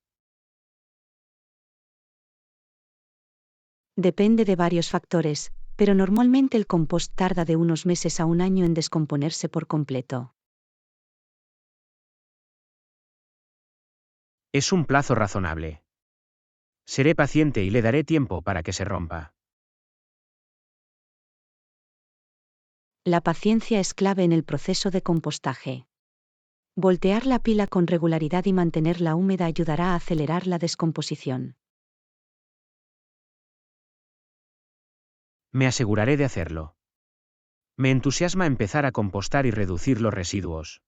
Depende de varios factores, pero normalmente el compost tarda de unos meses a un año en descomponerse por completo. Es un plazo razonable. Seré paciente y le daré tiempo para que se rompa. La paciencia es clave en el proceso de compostaje. Voltear la pila con regularidad y mantenerla húmeda ayudará a acelerar la descomposición. Me aseguraré de hacerlo. Me entusiasma empezar a compostar y reducir los residuos.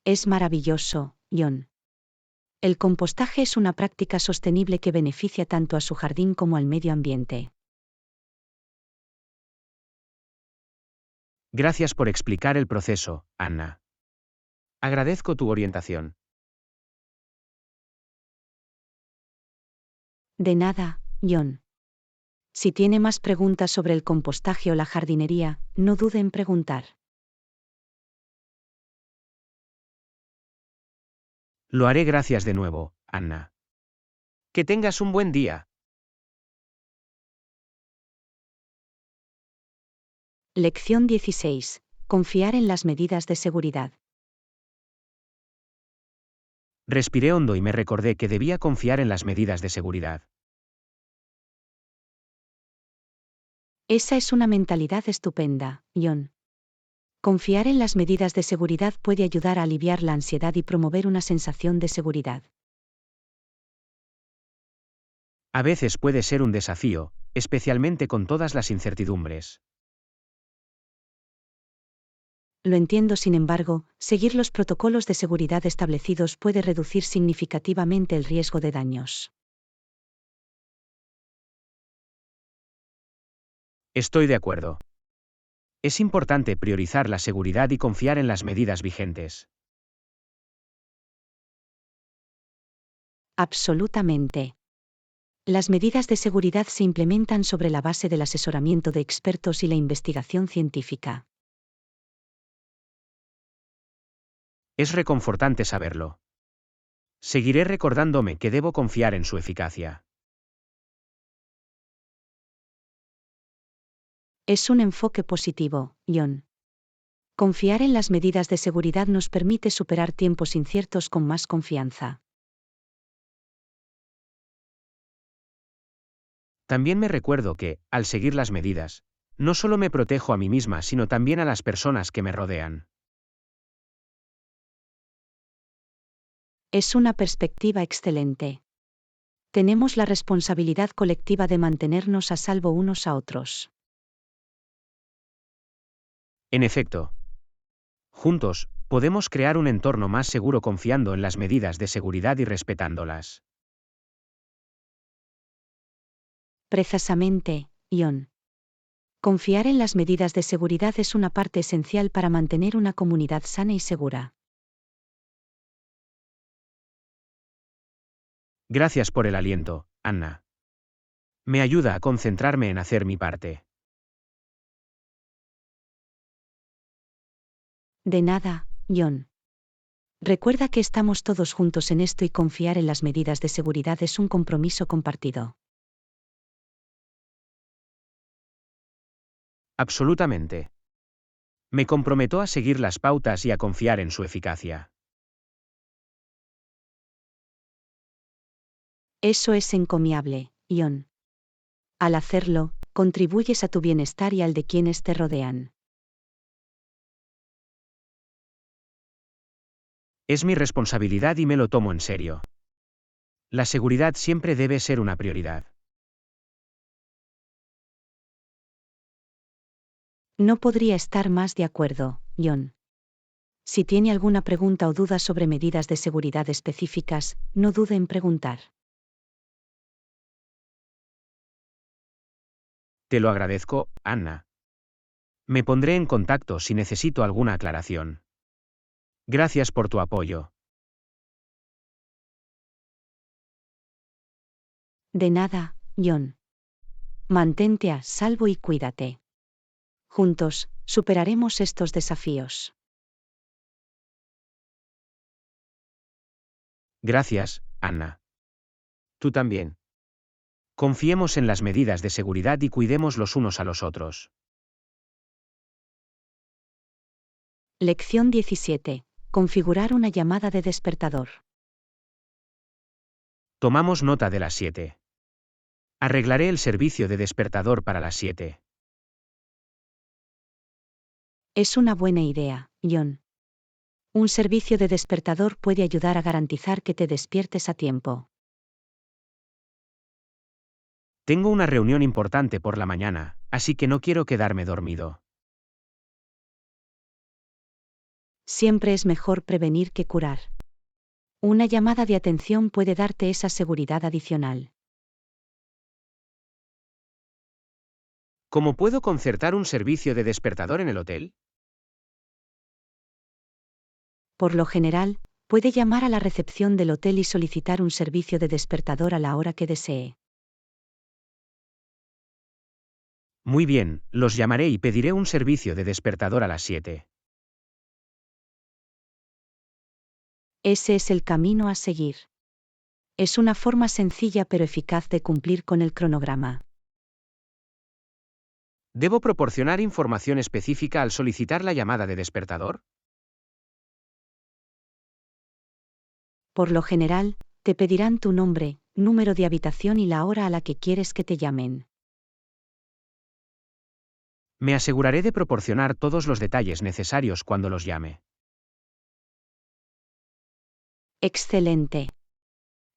Es maravilloso, John. El compostaje es una práctica sostenible que beneficia tanto a su jardín como al medio ambiente. Gracias por explicar el proceso, Anna. Agradezco tu orientación. De nada, John. Si tiene más preguntas sobre el compostaje o la jardinería, no dude en preguntar. Lo haré gracias de nuevo, Anna. Que tengas un buen día. Lección 16. Confiar en las medidas de seguridad. Respiré hondo y me recordé que debía confiar en las medidas de seguridad. Esa es una mentalidad estupenda, John. Confiar en las medidas de seguridad puede ayudar a aliviar la ansiedad y promover una sensación de seguridad. A veces puede ser un desafío, especialmente con todas las incertidumbres. Lo entiendo, sin embargo, seguir los protocolos de seguridad establecidos puede reducir significativamente el riesgo de daños. Estoy de acuerdo. Es importante priorizar la seguridad y confiar en las medidas vigentes. Absolutamente. Las medidas de seguridad se implementan sobre la base del asesoramiento de expertos y la investigación científica. Es reconfortante saberlo. Seguiré recordándome que debo confiar en su eficacia. Es un enfoque positivo, John. Confiar en las medidas de seguridad nos permite superar tiempos inciertos con más confianza. También me recuerdo que, al seguir las medidas, no solo me protejo a mí misma, sino también a las personas que me rodean. Es una perspectiva excelente. Tenemos la responsabilidad colectiva de mantenernos a salvo unos a otros. En efecto, juntos, podemos crear un entorno más seguro confiando en las medidas de seguridad y respetándolas. Precisamente, John. Confiar en las medidas de seguridad es una parte esencial para mantener una comunidad sana y segura. Gracias por el aliento, Anna. Me ayuda a concentrarme en hacer mi parte. De nada, John. Recuerda que estamos todos juntos en esto y confiar en las medidas de seguridad es un compromiso compartido. Absolutamente. Me comprometo a seguir las pautas y a confiar en su eficacia. Eso es encomiable, John. Al hacerlo, contribuyes a tu bienestar y al de quienes te rodean. Es mi responsabilidad y me lo tomo en serio. La seguridad siempre debe ser una prioridad. No podría estar más de acuerdo, John. Si tiene alguna pregunta o duda sobre medidas de seguridad específicas, no dude en preguntar. Te lo agradezco, Anna. Me pondré en contacto si necesito alguna aclaración. Gracias por tu apoyo. De nada, John. Mantente a salvo y cuídate. Juntos, superaremos estos desafíos. Gracias, Anna. Tú también. Confiemos en las medidas de seguridad y cuidemos los unos a los otros. Lección 17. Configurar una llamada de despertador. Tomamos nota de las 7. Arreglaré el servicio de despertador para las 7. Es una buena idea, John. Un servicio de despertador puede ayudar a garantizar que te despiertes a tiempo. Tengo una reunión importante por la mañana, así que no quiero quedarme dormido. Siempre es mejor prevenir que curar. Una llamada de atención puede darte esa seguridad adicional. ¿Cómo puedo concertar un servicio de despertador en el hotel? Por lo general, puede llamar a la recepción del hotel y solicitar un servicio de despertador a la hora que desee. Muy bien, los llamaré y pediré un servicio de despertador a las 7. Ese es el camino a seguir. Es una forma sencilla pero eficaz de cumplir con el cronograma. ¿Debo proporcionar información específica al solicitar la llamada de despertador? Por lo general, te pedirán tu nombre, número de habitación y la hora a la que quieres que te llamen. Me aseguraré de proporcionar todos los detalles necesarios cuando los llame. Excelente.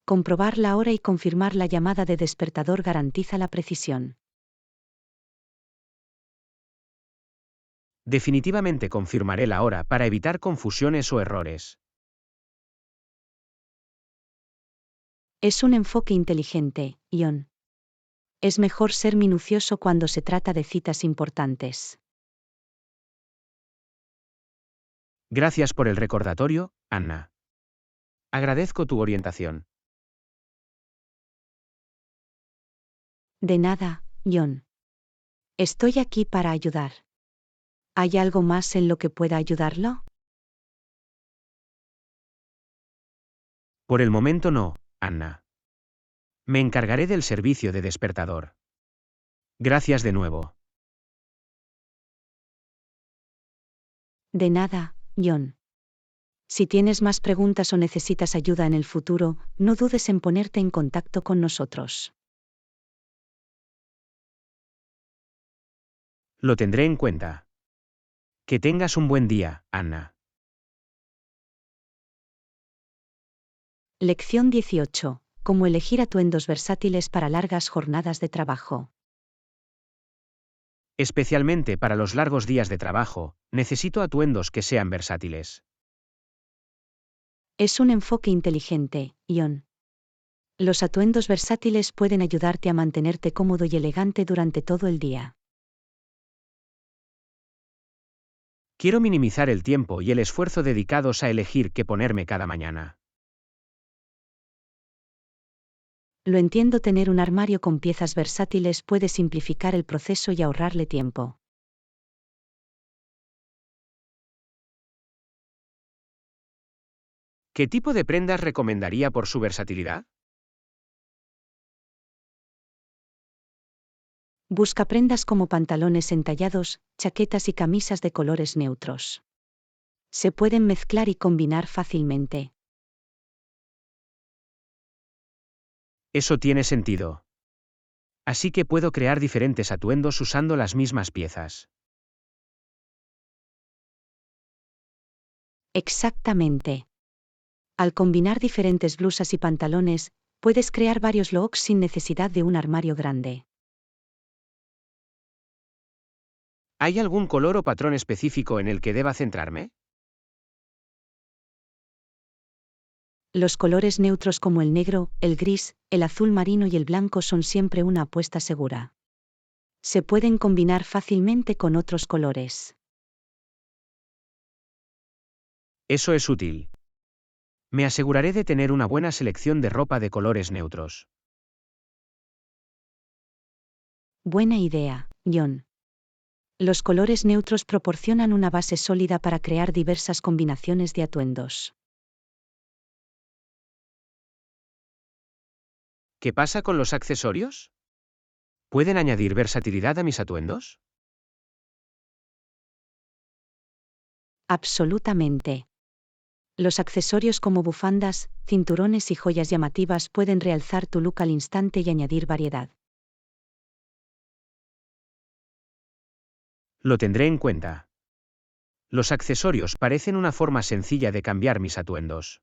Comprobar la hora y confirmar la llamada de despertador garantiza la precisión. Definitivamente confirmaré la hora para evitar confusiones o errores. Es un enfoque inteligente, John. Es mejor ser minucioso cuando se trata de citas importantes. Gracias por el recordatorio, Anna. Agradezco tu orientación. De nada, John. Estoy aquí para ayudar. ¿Hay algo más en lo que pueda ayudarlo? Por el momento no, Anna. Me encargaré del servicio de despertador. Gracias de nuevo. De nada, John. Si tienes más preguntas o necesitas ayuda en el futuro, no dudes en ponerte en contacto con nosotros. Lo tendré en cuenta. Que tengas un buen día, Anna. Lección 18. Cómo elegir atuendos versátiles para largas jornadas de trabajo. Especialmente para los largos días de trabajo, necesito atuendos que sean versátiles. Es un enfoque inteligente, John. Los atuendos versátiles pueden ayudarte a mantenerte cómodo y elegante durante todo el día. Quiero minimizar el tiempo y el esfuerzo dedicados a elegir qué ponerme cada mañana. Lo entiendo, tener un armario con piezas versátiles puede simplificar el proceso y ahorrarle tiempo. ¿Qué tipo de prendas recomendaría por su versatilidad? Busca prendas como pantalones entallados, chaquetas y camisas de colores neutros. Se pueden mezclar y combinar fácilmente. Eso tiene sentido. Así que puedo crear diferentes atuendos usando las mismas piezas. Exactamente. Al combinar diferentes blusas y pantalones, puedes crear varios looks sin necesidad de un armario grande. ¿Hay algún color o patrón específico en el que deba centrarme? Los colores neutros como el negro, el gris, el azul marino y el blanco son siempre una apuesta segura. Se pueden combinar fácilmente con otros colores. Eso es útil. Me aseguraré de tener una buena selección de ropa de colores neutros. Buena idea, John. Los colores neutros proporcionan una base sólida para crear diversas combinaciones de atuendos. ¿Qué pasa con los accesorios? ¿Pueden añadir versatilidad a mis atuendos? Absolutamente. Los accesorios como bufandas, cinturones y joyas llamativas pueden realzar tu look al instante y añadir variedad. Lo tendré en cuenta. Los accesorios parecen una forma sencilla de cambiar mis atuendos.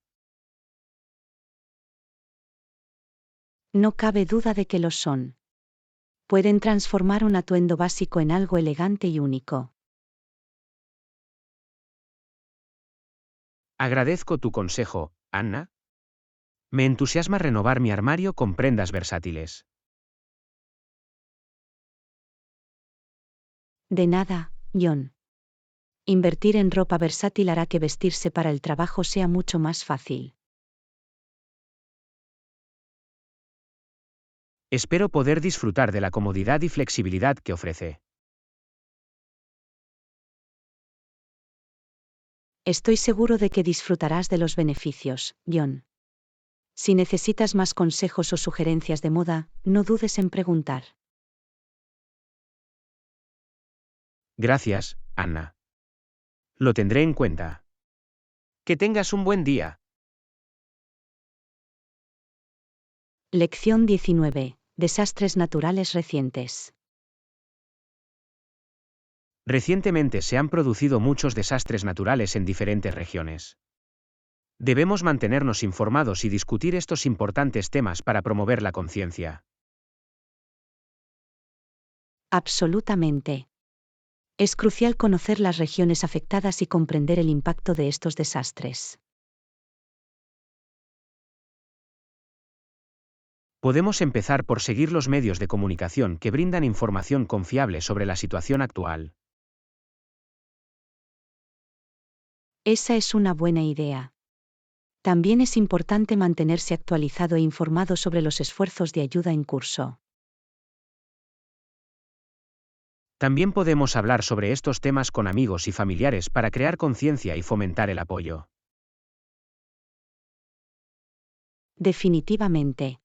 No cabe duda de que lo son. Pueden transformar un atuendo básico en algo elegante y único. Agradezco tu consejo, Anna. Me entusiasma renovar mi armario con prendas versátiles. De nada, John. Invertir en ropa versátil hará que vestirse para el trabajo sea mucho más fácil. Espero poder disfrutar de la comodidad y flexibilidad que ofrece. Estoy seguro de que disfrutarás de los beneficios, John. Si necesitas más consejos o sugerencias de moda, no dudes en preguntar. Gracias, Anna. Lo tendré en cuenta. Que tengas un buen día. Lección 19. Desastres naturales recientes. Recientemente se han producido muchos desastres naturales en diferentes regiones. Debemos mantenernos informados y discutir estos importantes temas para promover la conciencia. Absolutamente. Es crucial conocer las regiones afectadas y comprender el impacto de estos desastres. Podemos empezar por seguir los medios de comunicación que brindan información confiable sobre la situación actual. Esa es una buena idea. También es importante mantenerse actualizado e informado sobre los esfuerzos de ayuda en curso. También podemos hablar sobre estos temas con amigos y familiares para crear conciencia y fomentar el apoyo. Definitivamente.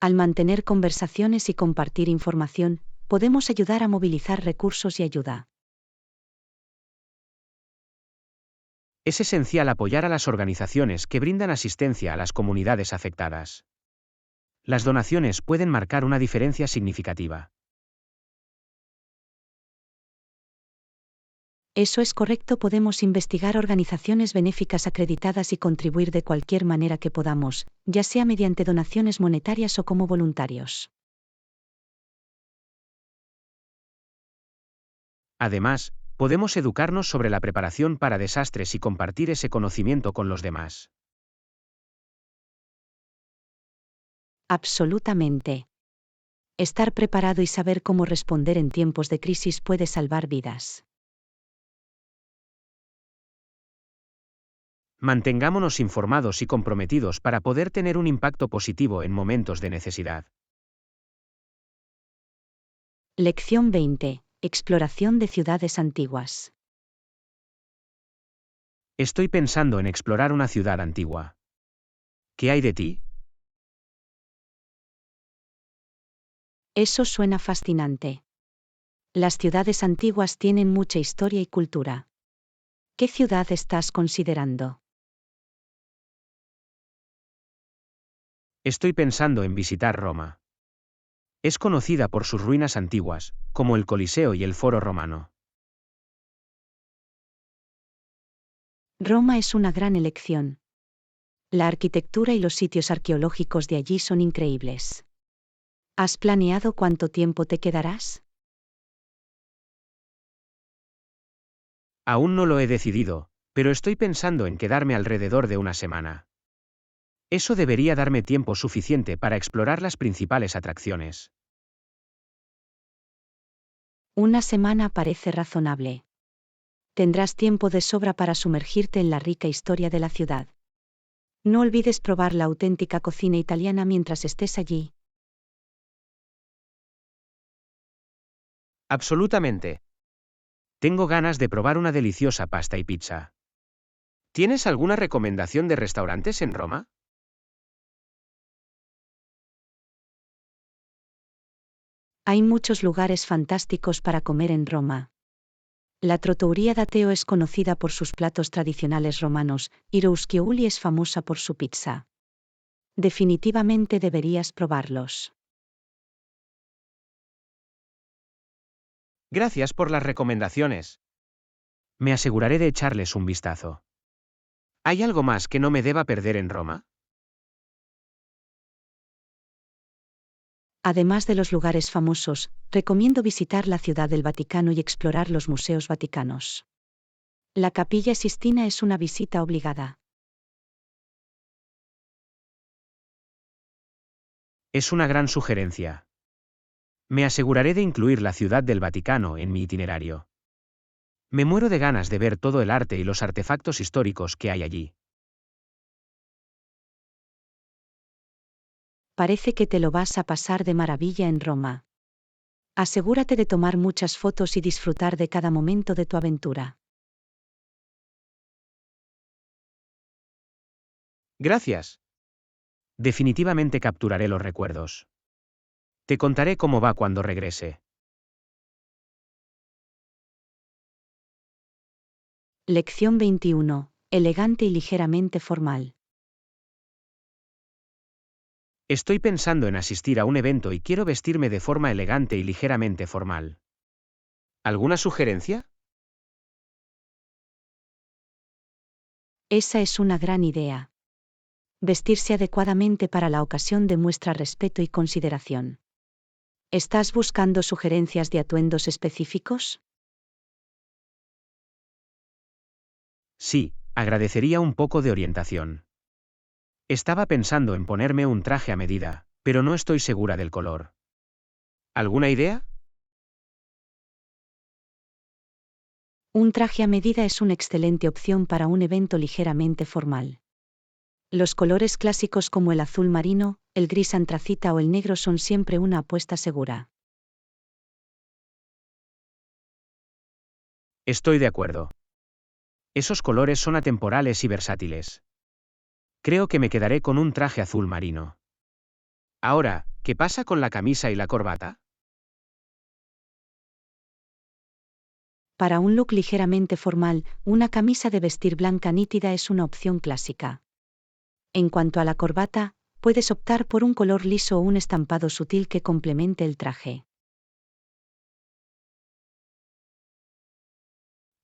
Al mantener conversaciones y compartir información, podemos ayudar a movilizar recursos y ayuda. Es esencial apoyar a las organizaciones que brindan asistencia a las comunidades afectadas. Las donaciones pueden marcar una diferencia significativa. Eso es correcto, podemos investigar organizaciones benéficas acreditadas y contribuir de cualquier manera que podamos, ya sea mediante donaciones monetarias o como voluntarios. Además, podemos educarnos sobre la preparación para desastres y compartir ese conocimiento con los demás. Absolutamente. Estar preparado y saber cómo responder en tiempos de crisis puede salvar vidas. Mantengámonos informados y comprometidos para poder tener un impacto positivo en momentos de necesidad. Lección 20. Exploración de ciudades antiguas. Estoy pensando en explorar una ciudad antigua. ¿Qué hay de ti? Eso suena fascinante. Las ciudades antiguas tienen mucha historia y cultura. ¿Qué ciudad estás considerando? Estoy pensando en visitar Roma. Es conocida por sus ruinas antiguas, como el Coliseo y el Foro Romano. Roma es una gran elección. La arquitectura y los sitios arqueológicos de allí son increíbles. ¿Has planeado cuánto tiempo te quedarás? Aún no lo he decidido, pero estoy pensando en quedarme alrededor de una semana. Eso debería darme tiempo suficiente para explorar las principales atracciones. Una semana parece razonable. Tendrás tiempo de sobra para sumergirte en la rica historia de la ciudad. No olvides probar la auténtica cocina italiana mientras estés allí. Absolutamente. Tengo ganas de probar una deliciosa pasta y pizza. ¿Tienes alguna recomendación de restaurantes en Roma? Hay muchos lugares fantásticos para comer en Roma. La Trattoria da Teo es conocida por sus platos tradicionales romanos, y Rouskioli es famosa por su pizza. Definitivamente deberías probarlos. Gracias por las recomendaciones. Me aseguraré de echarles un vistazo. ¿Hay algo más que no me deba perder en Roma? Además de los lugares famosos, recomiendo visitar la Ciudad del Vaticano y explorar los museos vaticanos. La Capilla Sistina es una visita obligada. Es una gran sugerencia. Me aseguraré de incluir la Ciudad del Vaticano en mi itinerario. Me muero de ganas de ver todo el arte y los artefactos históricos que hay allí. Parece que te lo vas a pasar de maravilla en Roma. Asegúrate de tomar muchas fotos y disfrutar de cada momento de tu aventura. Gracias. Definitivamente capturaré los recuerdos. Te contaré cómo va cuando regrese. Lección 21. Elegante y ligeramente formal. Estoy pensando en asistir a un evento y quiero vestirme de forma elegante y ligeramente formal. ¿Alguna sugerencia? Esa es una gran idea. Vestirse adecuadamente para la ocasión demuestra respeto y consideración. ¿Estás buscando sugerencias de atuendos específicos? Sí, agradecería un poco de orientación. Estaba pensando en ponerme un traje a medida, pero no estoy segura del color. ¿Alguna idea? Un traje a medida es una excelente opción para un evento ligeramente formal. Los colores clásicos como el azul marino, el gris antracita o el negro son siempre una apuesta segura. Estoy de acuerdo. Esos colores son atemporales y versátiles. Creo que me quedaré con un traje azul marino. Ahora, ¿qué pasa con la camisa y la corbata? Para un look ligeramente formal, una camisa de vestir blanca nítida es una opción clásica. En cuanto a la corbata, puedes optar por un color liso o un estampado sutil que complemente el traje.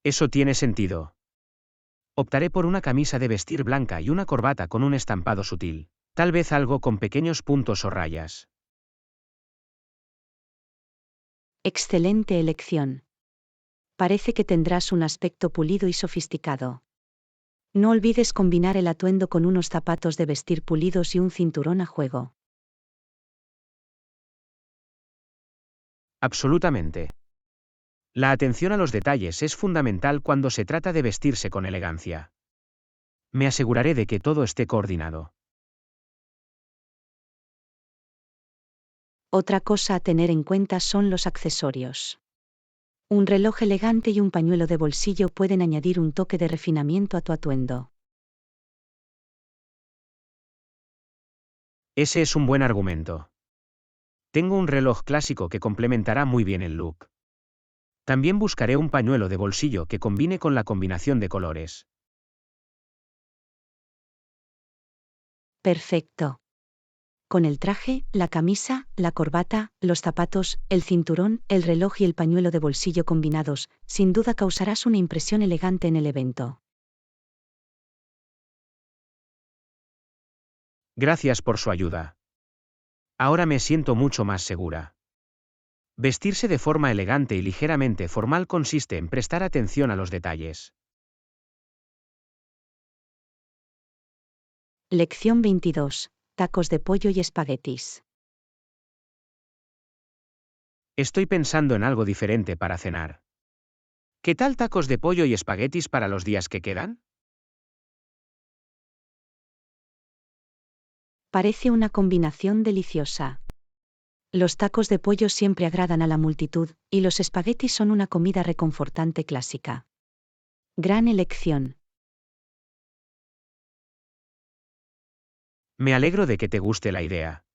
Eso tiene sentido. Optaré por una camisa de vestir blanca y una corbata con un estampado sutil, tal vez algo con pequeños puntos o rayas. Excelente elección. Parece que tendrás un aspecto pulido y sofisticado. No olvides combinar el atuendo con unos zapatos de vestir pulidos y un cinturón a juego. Absolutamente. La atención a los detalles es fundamental cuando se trata de vestirse con elegancia. Me aseguraré de que todo esté coordinado. Otra cosa a tener en cuenta son los accesorios. Un reloj elegante y un pañuelo de bolsillo pueden añadir un toque de refinamiento a tu atuendo. Ese es un buen argumento. Tengo un reloj clásico que complementará muy bien el look. También buscaré un pañuelo de bolsillo que combine con la combinación de colores. Perfecto. Con el traje, la camisa, la corbata, los zapatos, el cinturón, el reloj y el pañuelo de bolsillo combinados, sin duda causarás una impresión elegante en el evento. Gracias por su ayuda. Ahora me siento mucho más segura. Vestirse de forma elegante y ligeramente formal consiste en prestar atención a los detalles. Lección 22. Tacos de pollo y espaguetis. Estoy pensando en algo diferente para cenar. ¿Qué tal tacos de pollo y espaguetis para los días que quedan? Parece una combinación deliciosa. Los tacos de pollo siempre agradan a la multitud, y los espaguetis son una comida reconfortante clásica. Gran elección. Me alegro de que te guste la idea.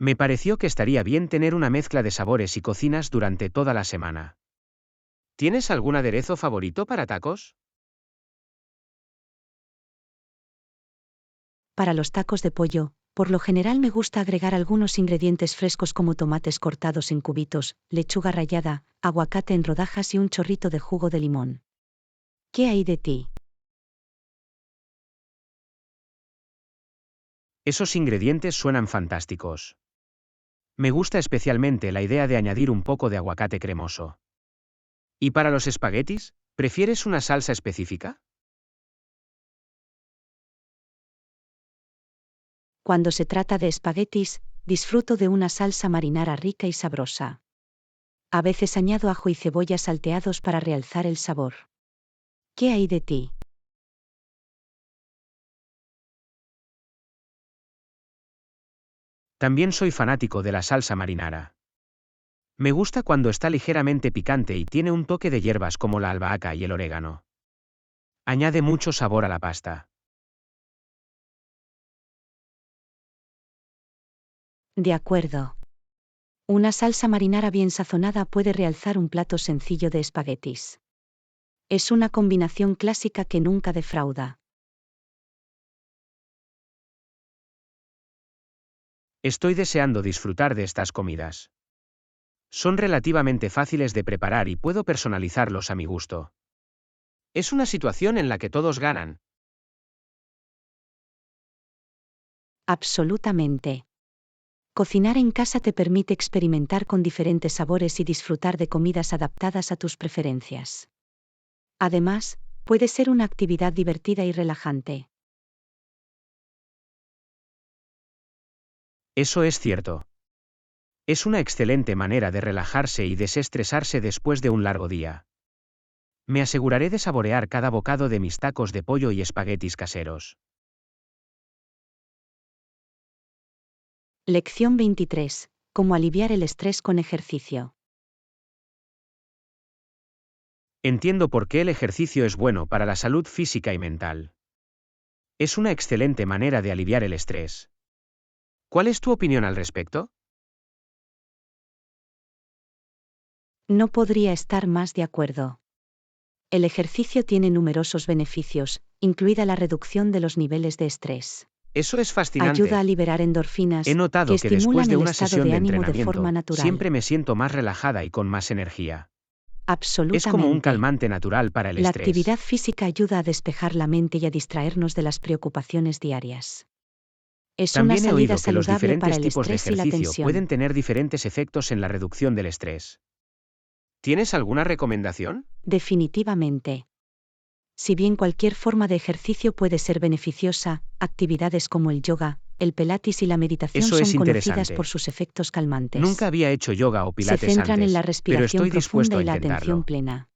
Me pareció que estaría bien tener una mezcla de sabores y cocinas durante toda la semana. ¿Tienes algún aderezo favorito para tacos? Para los tacos de pollo, por lo general me gusta agregar algunos ingredientes frescos como tomates cortados en cubitos, lechuga rallada, aguacate en rodajas y un chorrito de jugo de limón. ¿Qué hay de ti? Esos ingredientes suenan fantásticos. Me gusta especialmente la idea de añadir un poco de aguacate cremoso. ¿Y para los espaguetis, prefieres una salsa específica? Cuando se trata de espaguetis, disfruto de una salsa marinara rica y sabrosa. A veces añado ajo y cebolla salteados para realzar el sabor. ¿Qué hay de ti? También soy fanático de la salsa marinara. Me gusta cuando está ligeramente picante y tiene un toque de hierbas como la albahaca y el orégano. Añade mucho sabor a la pasta. De acuerdo. Una salsa marinara bien sazonada puede realzar un plato sencillo de espaguetis. Es una combinación clásica que nunca defrauda. Estoy deseando disfrutar de estas comidas. Son relativamente fáciles de preparar y puedo personalizarlos a mi gusto. Es una situación en la que todos ganan. Absolutamente. Cocinar en casa te permite experimentar con diferentes sabores y disfrutar de comidas adaptadas a tus preferencias. Además, puede ser una actividad divertida y relajante. Eso es cierto. Es una excelente manera de relajarse y desestresarse después de un largo día. Me aseguraré de saborear cada bocado de mis tacos de pollo y espaguetis caseros. Lección 23. Cómo aliviar el estrés con ejercicio. Entiendo por qué el ejercicio es bueno para la salud física y mental. Es una excelente manera de aliviar el estrés. ¿Cuál es tu opinión al respecto? No podría estar más de acuerdo. El ejercicio tiene numerosos beneficios, incluida la reducción de los niveles de estrés. Eso es Ayuda a fascinante. liberar endorfinas, He notado que que después estimulan de el una estado sesión de de ánimo de forma entrenamiento, natural. siempre me siento más relajada y con más energía. Es como un Absolutamente. calmante natural para el La estrés. actividad física ayuda a despejar la mente y a distraernos de las preocupaciones diarias. Es una También he salida oído que los saludable para diferentes el tipos de estrés y la ejercicio tensión. pueden tener diferentes efectos en la reducción del estrés. ¿Tienes alguna recomendación? Definitivamente. Si bien cualquier forma de ejercicio puede ser beneficiosa, actividades como el yoga, el pilates y la meditación Eso es son conocidas interesante. por sus efectos calmantes. Nunca había hecho yoga o Se pilates centran en la antes, pero respiración estoy dispuesto profunda a y la atención intentarlo. plena.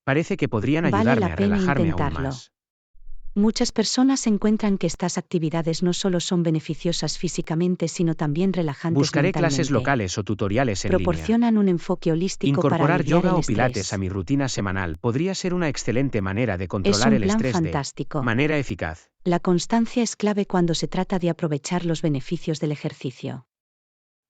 Parece que podrían Vale ayudarme la a pena relajarme aún intentarlo. más. Muchas personas encuentran que estas actividades no solo son beneficiosas físicamente sino también relajantes Buscaré clases mentalmente. locales o tutoriales en línea. Proporcionan un enfoque holístico para Incorporar aliviar yoga el o pilates estrés. a mi rutina semanal podría ser una excelente manera de Es controlar un el plan estrés de fantástico. manera eficaz. La constancia es clave cuando se trata de aprovechar los beneficios del ejercicio.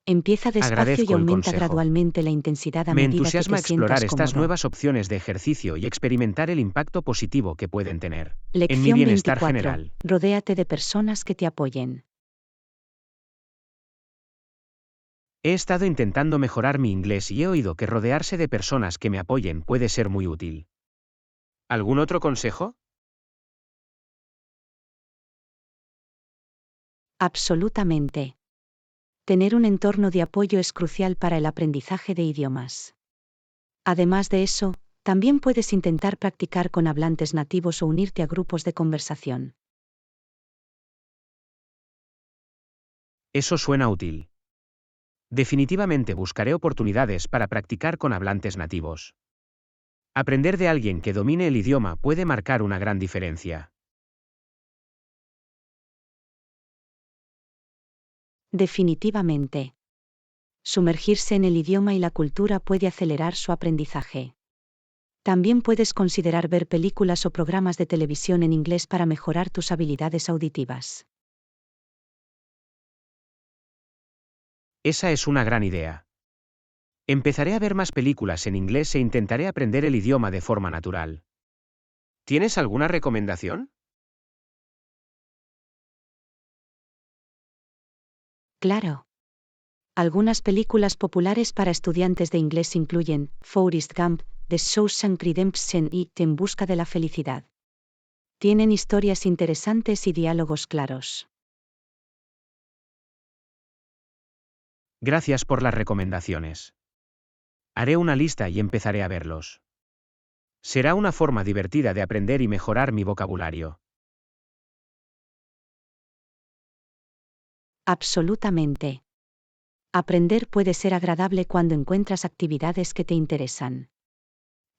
Empieza despacio y Agradezco el aumenta consejo. gradualmente la intensidad a Me medida que entusiasma te explorar sientas estas cómodo. nuevas opciones de ejercicio y experimentar el impacto positivo que pueden tener en mi Lección bienestar 24. general. Rodéate de personas que te apoyen. He estado intentando mejorar mi inglés y he oído que rodearse de personas que me apoyen puede ser muy útil. ¿Algún otro consejo? Absolutamente. Tener un entorno de apoyo es crucial para el aprendizaje de idiomas. Además de eso, también puedes intentar practicar con hablantes nativos o unirte a grupos de conversación. Eso suena útil. Definitivamente buscaré oportunidades para practicar con hablantes nativos. Aprender de alguien que domine el idioma puede marcar una gran diferencia. Definitivamente. Sumergirse en el idioma y la cultura puede acelerar su aprendizaje. También puedes considerar ver películas o programas de televisión en inglés para mejorar tus habilidades auditivas. Esa es una gran idea. Empezaré a ver más películas en inglés e intentaré aprender el idioma de forma natural. ¿Tienes alguna recomendación? Claro. Algunas películas populares para estudiantes de inglés incluyen Forrest Gump, The Shawshank Redemption y En busca de la felicidad. Tienen historias interesantes y diálogos claros. Gracias por las recomendaciones. Haré una lista y empezaré a verlos. Será una forma divertida de aprender y mejorar mi vocabulario. Absolutamente. Aprender puede ser agradable cuando encuentras actividades que te interesan.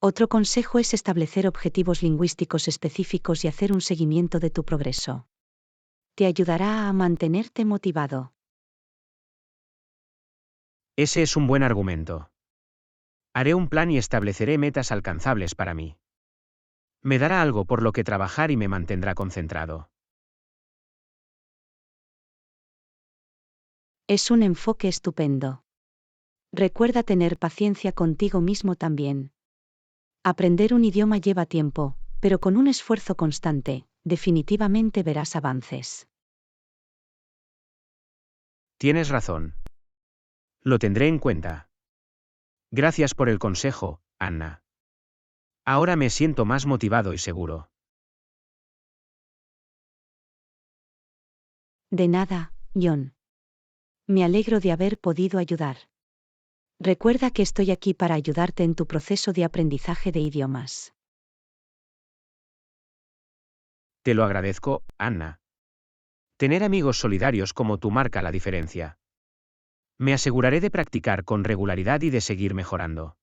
Otro consejo es establecer objetivos lingüísticos específicos y hacer un seguimiento de tu progreso. Te ayudará a mantenerte motivado. Ese es un buen argumento. Haré un plan y estableceré metas alcanzables para mí. Me dará algo por lo que trabajar y me mantendrá concentrado. Es un enfoque estupendo. Recuerda tener paciencia contigo mismo también. Aprender un idioma lleva tiempo, pero con un esfuerzo constante, definitivamente verás avances. Tienes razón. Lo tendré en cuenta. Gracias por el consejo, Anna. Ahora me siento más motivado y seguro. De nada, John. Me alegro de haber podido ayudar. Recuerda que estoy aquí para ayudarte en tu proceso de aprendizaje de idiomas. Te lo agradezco, Anna. Tener amigos solidarios como tú marca la diferencia. Me aseguraré de practicar con regularidad y de seguir mejorando.